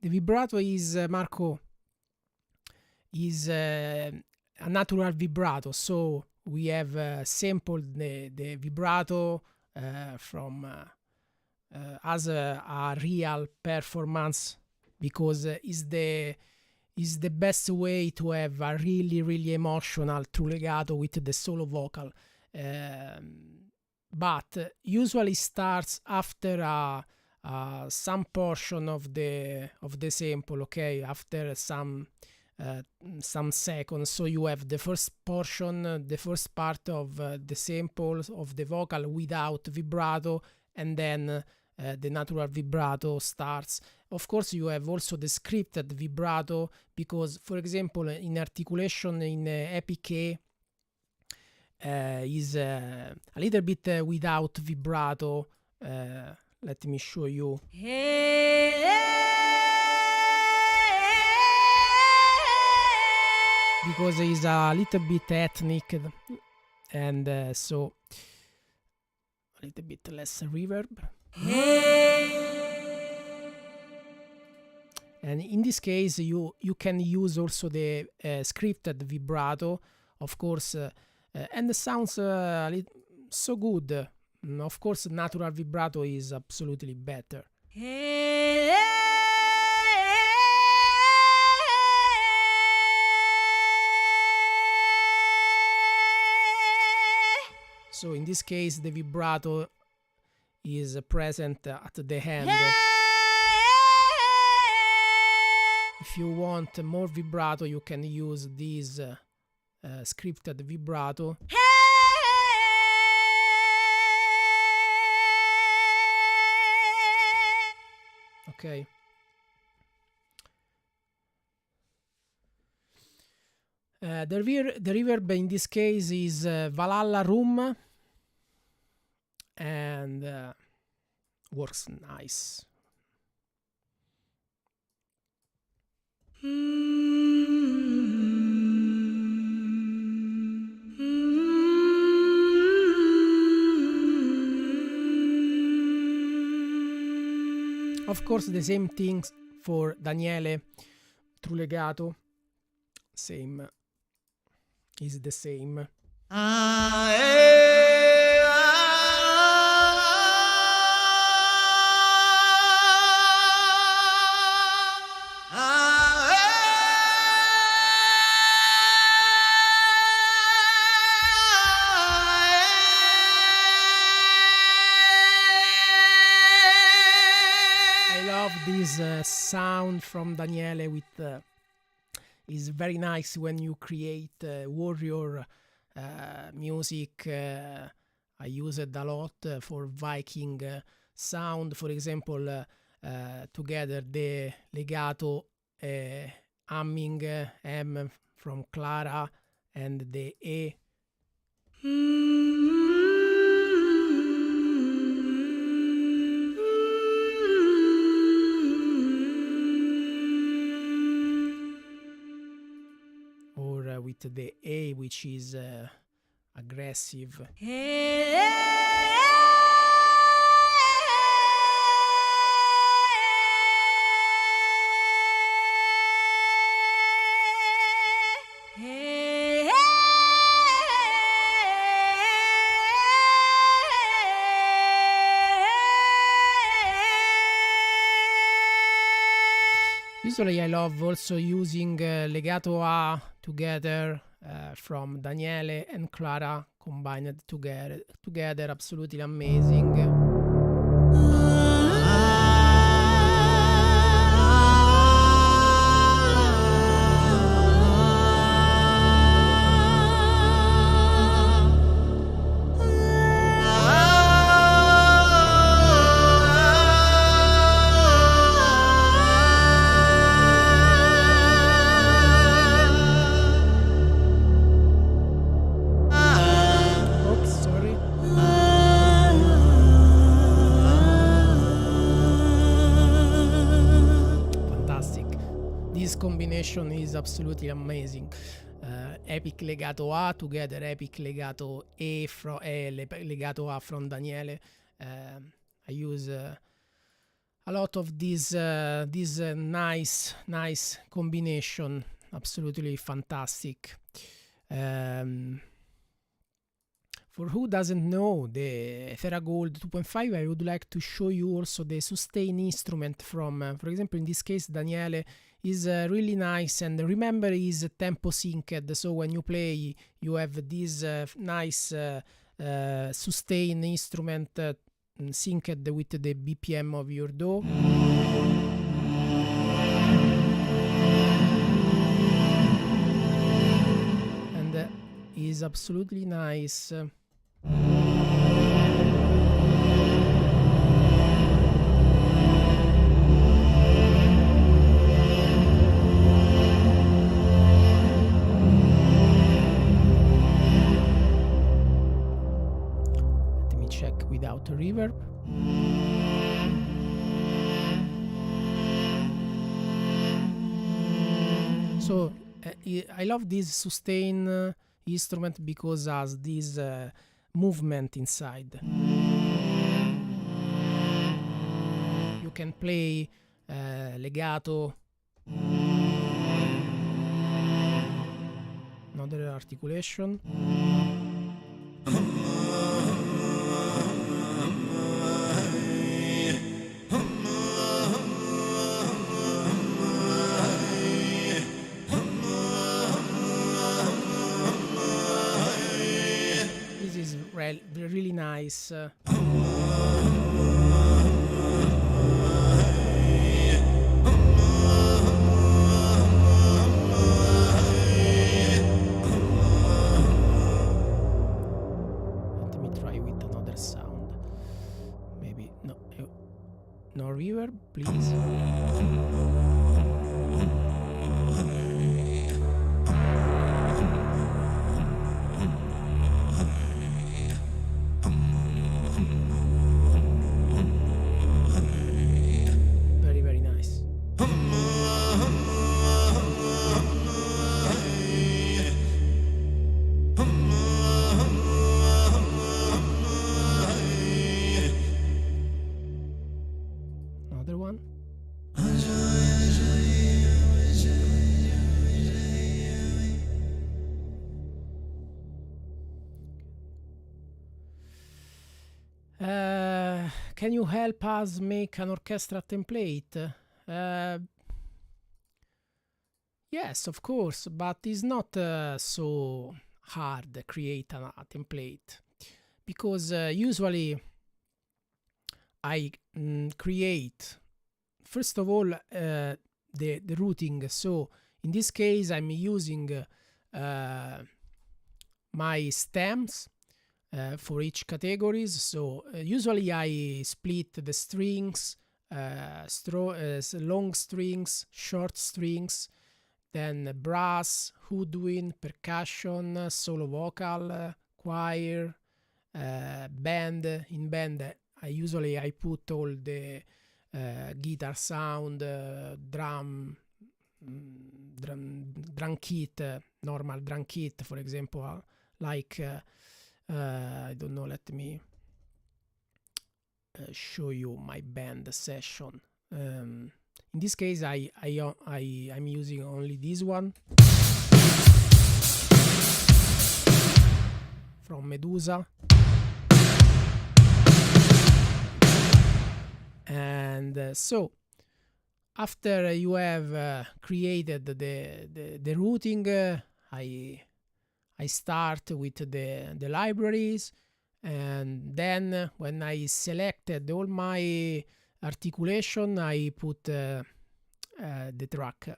The vibrato is, Marco, is a natural vibrato. So we have sampled the vibrato from as a real performance, because is the best way to have a really emotional true legato with the solo vocal. But usually starts after some portion of the sample, okay, after some seconds. So you have the first portion, the first part of the samples of the vocal without vibrato, and then the natural vibrato starts. Of course, you have also the scripted vibrato, because, for example, in articulation in Epic A is a little bit without vibrato. Let me show you. Because it's a little bit ethnic, and so a little bit less reverb. And in this case, you can use also the scripted vibrato, of course, and it sounds so good. Of course, natural vibrato is absolutely better. So in this case, the vibrato is present at the end. If you want more vibrato, you can use this scripted vibrato. Okay. The reverb in this case is Valhalla Room, and works nice. Of course, the same things for Daniele, true legato, same, is the same. This sound from Daniele with is very nice when you create warrior music. I use it a lot for Viking sound, for example, together the legato humming M from Clara and the E. With the A, which is aggressive. Usually I love also using legato A together from Daniele and Clara combined together, absolutely amazing. Combination is absolutely amazing. Epic legato A together epic legato E from legato A from Daniele. I use a lot of this nice combination, absolutely fantastic. For who doesn't know the Theragold 2.5, I would like to show you also the sustain instrument from, for example, in this case, Daniele is really nice, and remember is tempo synced, so when you play, you have this nice sustain instrument synced with the BPM of your DAW. And is absolutely nice. Let me check without a reverb. So I love this sustain instrument because has this movement inside. You can play legato, another articulation. Really nice. Let me try with another sound. Maybe no reverb, please. Another one. Can you help us make an orchestra template? Yes, of course, but it's not so hard to create a template, because usually I create, first of all, the routing. So in this case, I'm using my stems for each categories. So usually I split the strings, long strings, short strings, then brass, woodwind, percussion, solo vocal, choir, band. In band, I put all the guitar sound, drum kit, normal drum kit, for example, like I don't know. Let me show you my band session. In this case, I'm using only this one from Medusa, and so after you have created the routing, I start with the libraries, and then when I selected all my articulation, I put the track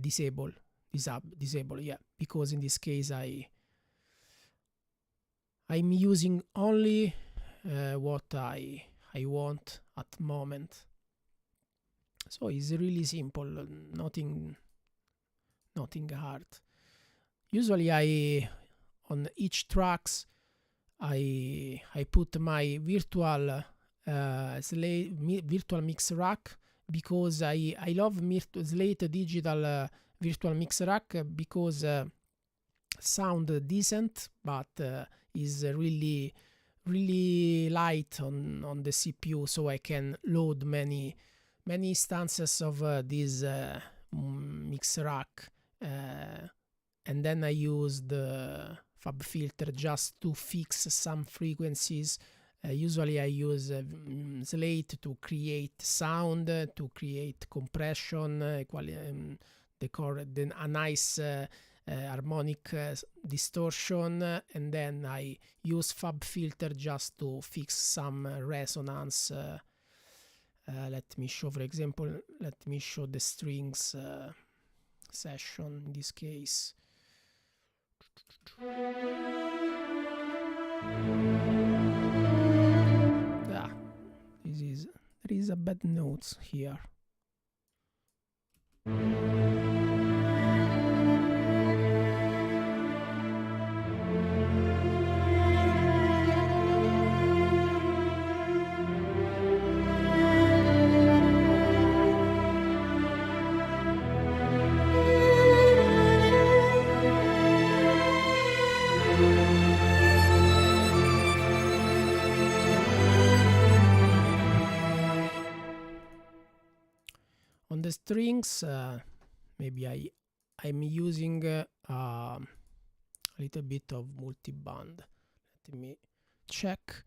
disable, yeah, because in this case I'm using only what I want at the moment. So it's really simple, nothing hard. Usually on each tracks I put my virtual virtual mix rack, because I love Slate digital virtual mix rack, because sound decent, but is really really light on the CPU, so I can load many instances of this mix rack, and then I use the fab filter just to fix some frequencies. Usually I use Slate to create sound, to create compression, a nice harmonic distortion, and then I use fab filter just to fix some resonance. Let me show, for example, the strings session in this case. There is a bad notes here. On the strings, maybe I'm using a little bit of multiband. Let me check.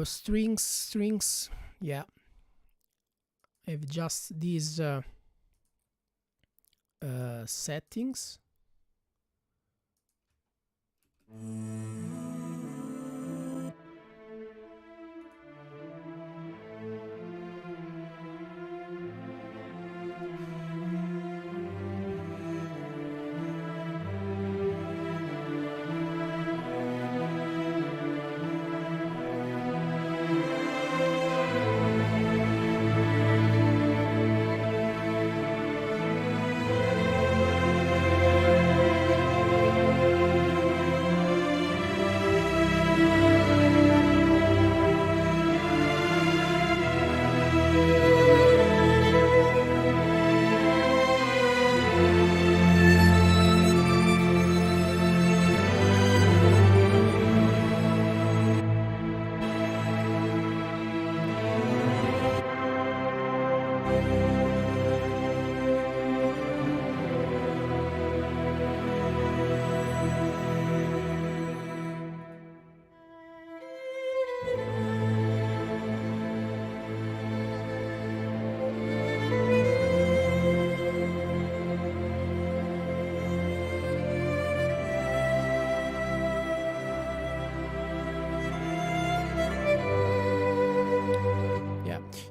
Strings, yeah. I have just these settings.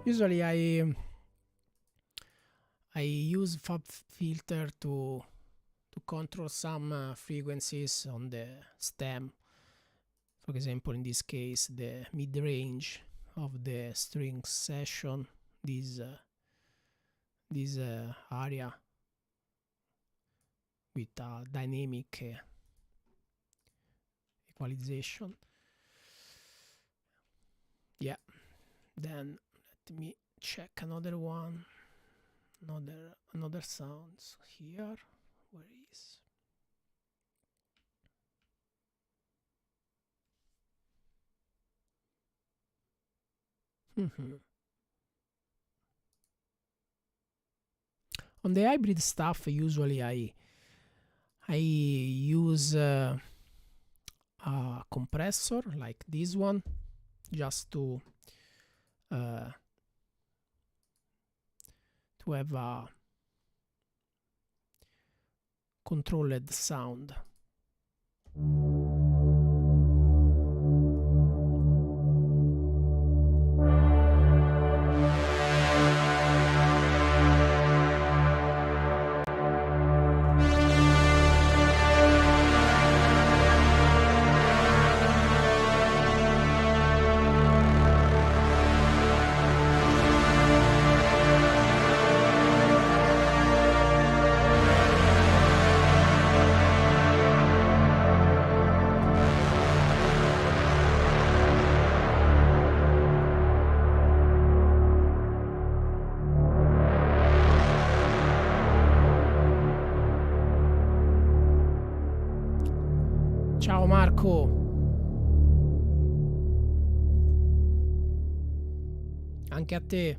Usually I use fab filter to control some frequencies on the stem. For example, in this case, the mid-range of the string session, this area with a dynamic equalization. Yeah, then let me check another one, another sounds here. Where is? On the hybrid stuff, usually I use a compressor like this one, just to have a controlled sound. Ciao Marco. Anche a te.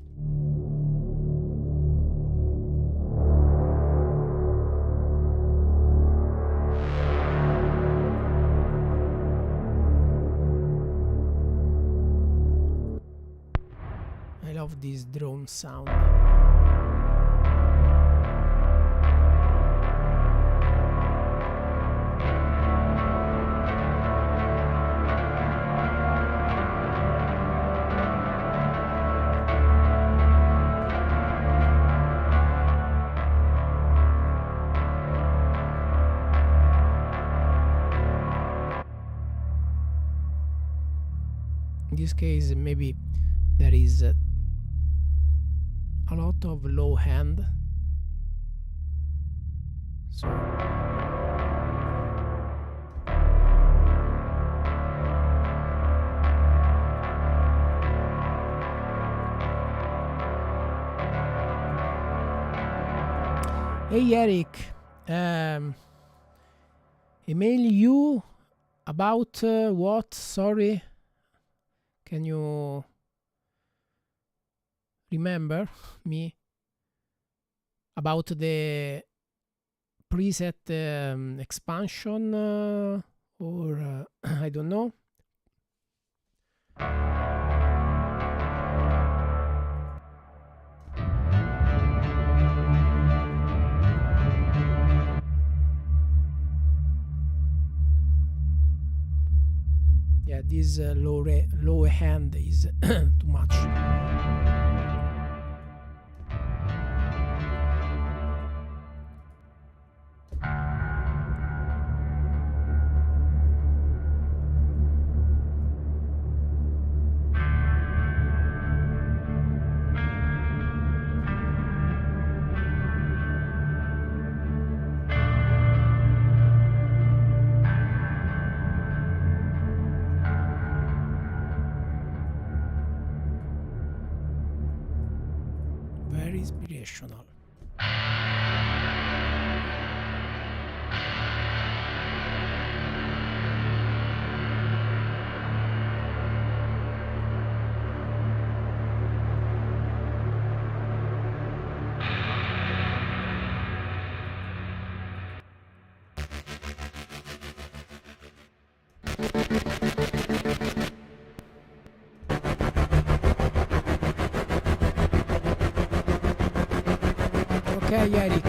I love this drone sound. In this case, maybe there is a lot of low end. So hey Eric, email you about what? Sorry, can you remember me about the preset expansion or I don't know. Yeah, this low hand is too much. Very inspirational. Okay, Eric.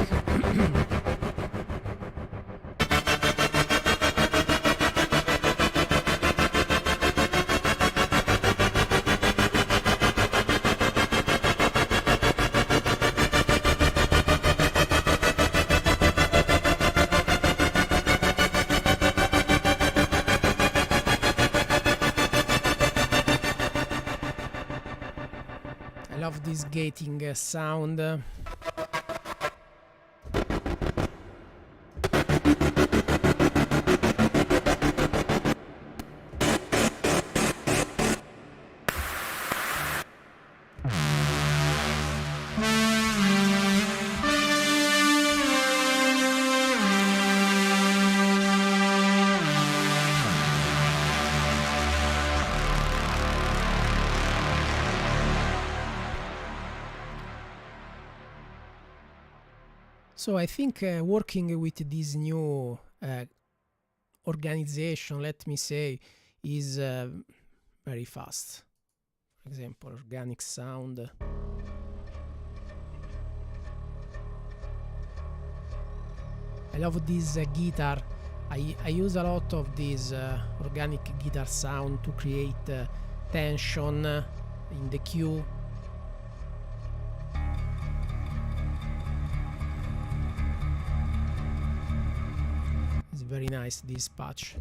I love this gating sound. So I think working with this new organization, let me say, is very fast. For example, organic sound. I love this guitar. I use a lot of this organic guitar sound to create tension in the cue. It's very nice, this patch.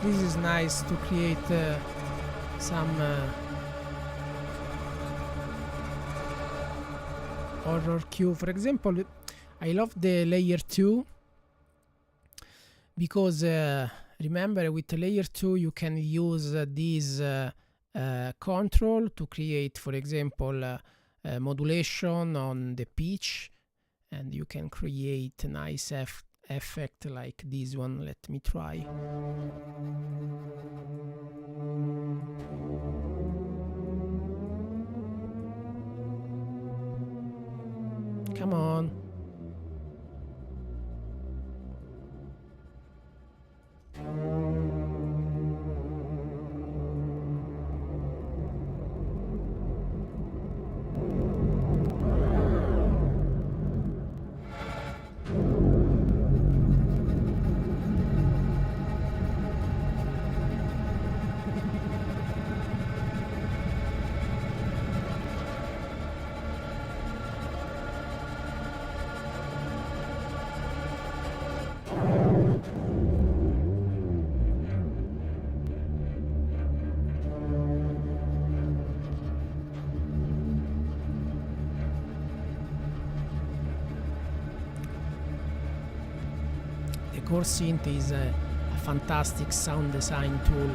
This is nice to create some horror cue. For example, I love the layer 2 because remember, with layer 2 you can use this control to create, for example, modulation on the pitch, and you can create a nice effect like this one. Let me try. Come on. Core Synth is a fantastic sound design tool.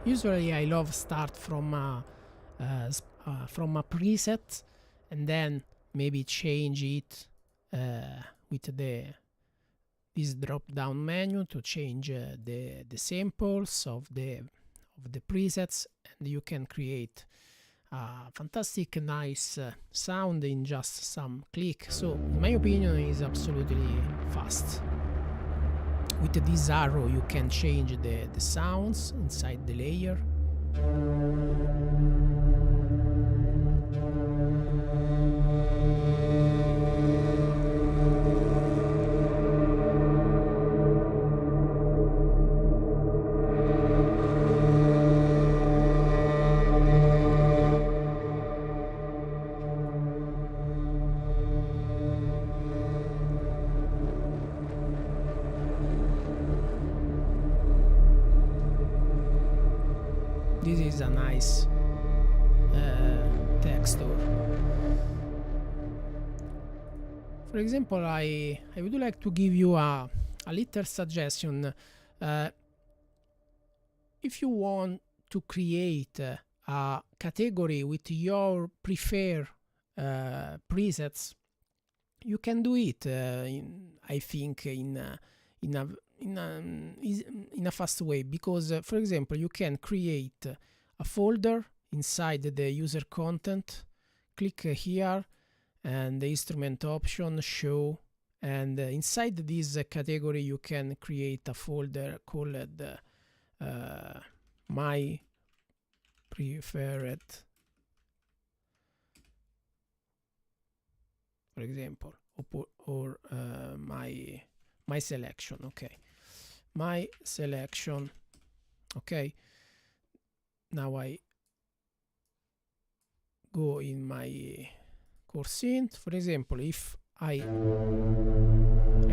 Usually I love start from a preset and then maybe change it with this drop down menu to change the samples of the presets, and you can create a fantastic nice sound in just some click. So in my opinion is absolutely fast. With this arrow you can change the sounds inside the layer. This is a nice texture. For example, I would like to give you a little suggestion. If you want to create a category with your preferred presets, you can do it. I think in a fast way, because for example you can create a folder inside the user content, click here and the instrument option show, and inside this category you can create a folder called my preferred, for example, or my selection. Okay, my selection. Okay, now I go in my Core Synth. For example, if I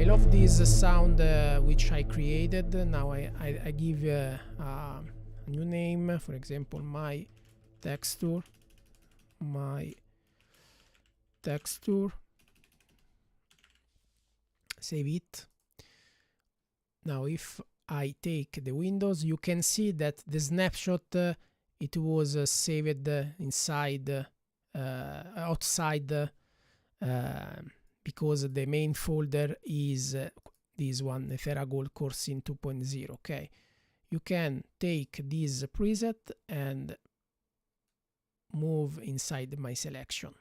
love this sound which I created, now I give a new name, for example my texture, my texture, save it. Now if I take the windows, you can see that the snapshot it was saved inside outside because the main folder is this one, the Theragold Core Synth 2.0. Okay, you can take this preset and move inside my selection,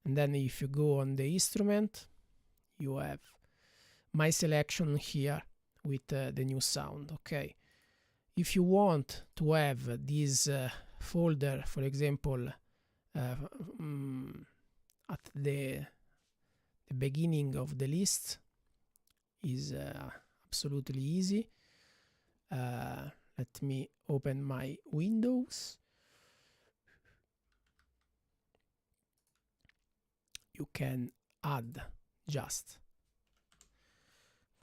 and then if you go on the instrument, you have my selection here with the new sound. Okay, if you want to have this folder, for example, at the beginning of the list, is absolutely easy. Let me open my Windows. You can add just,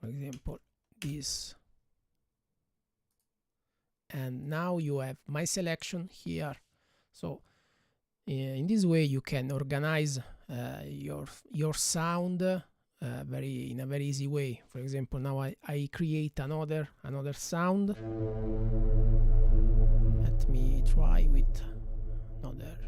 for example, this, and now you have my selection here. So in this way you can organize your sound in a very easy way. For example, now I create another sound. Let me try with another.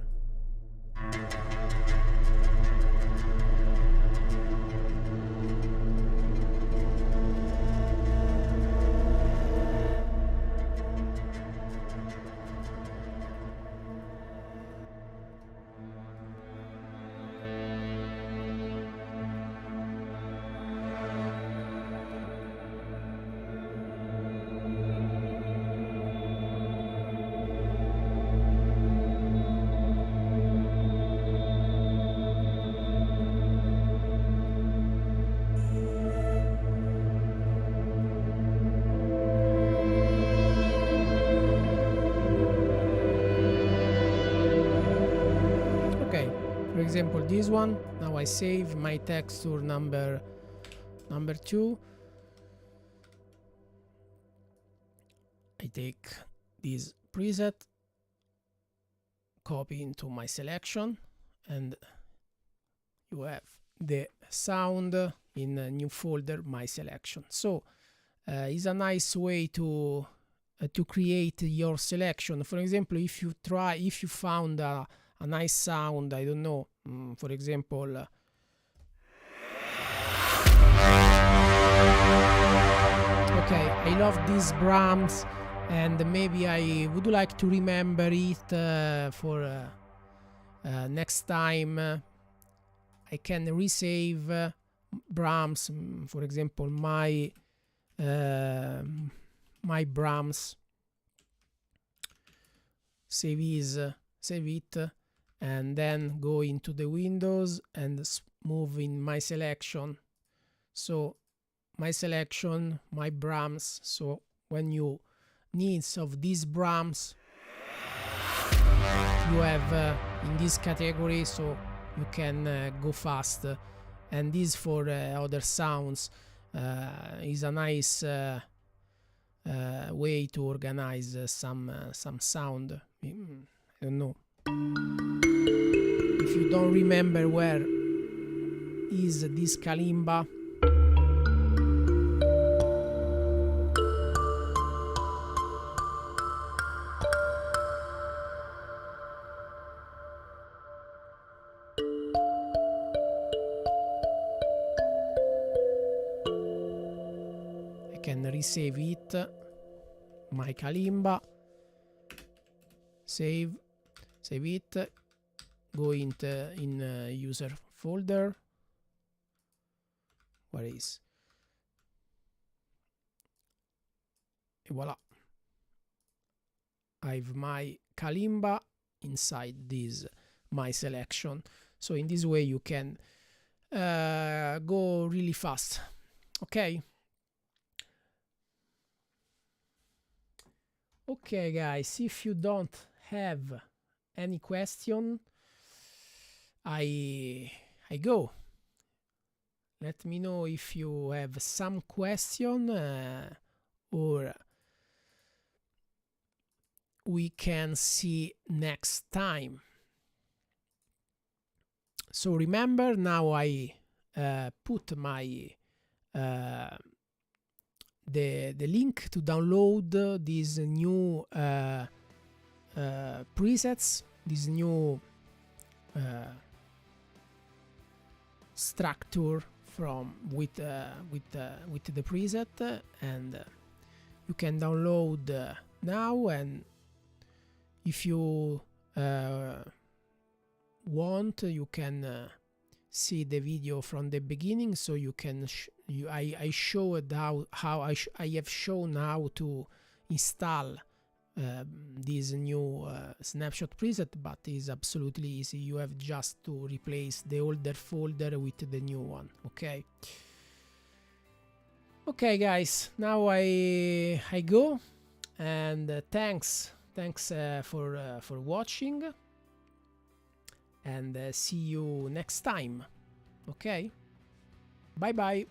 For example, this one. Now I save my texture number 2. I take this preset, copy into my selection, and you have the sound in a new folder, my selection. So it's a nice way to create your selection. For example, if you found a nice sound, I don't know, for example, okay, I love these Brahms, and maybe I would like to remember it for next time. I can resave Brahms, for example, my Brahms, save it, and then go into the Windows and move in my selection. So my selection, my Brahms. So when you need of these Brahms, you have in this category, so you can go fast. And this for other sounds is a nice way to organize some sound. I don't know. If you don't remember where is this kalimba, I can resave it, my kalimba, save it, go in user folder. Where is? Voila, I have my kalimba inside this my selection. So in this way you can go really fast. Okay, guys, if you don't have any question, I go. Let me know if you have some question, or we can see next time. So remember, now I put my the link to download these new presets, these new structure from with the preset, and you can download now. And if you want, you can see the video from the beginning, so you can I showed how I have shown how to install this new snapshot preset, but it's absolutely easy. You have just to replace the older folder with the new one. Okay guys, now I go, and thanks for watching, and see you next time. Okay, bye bye.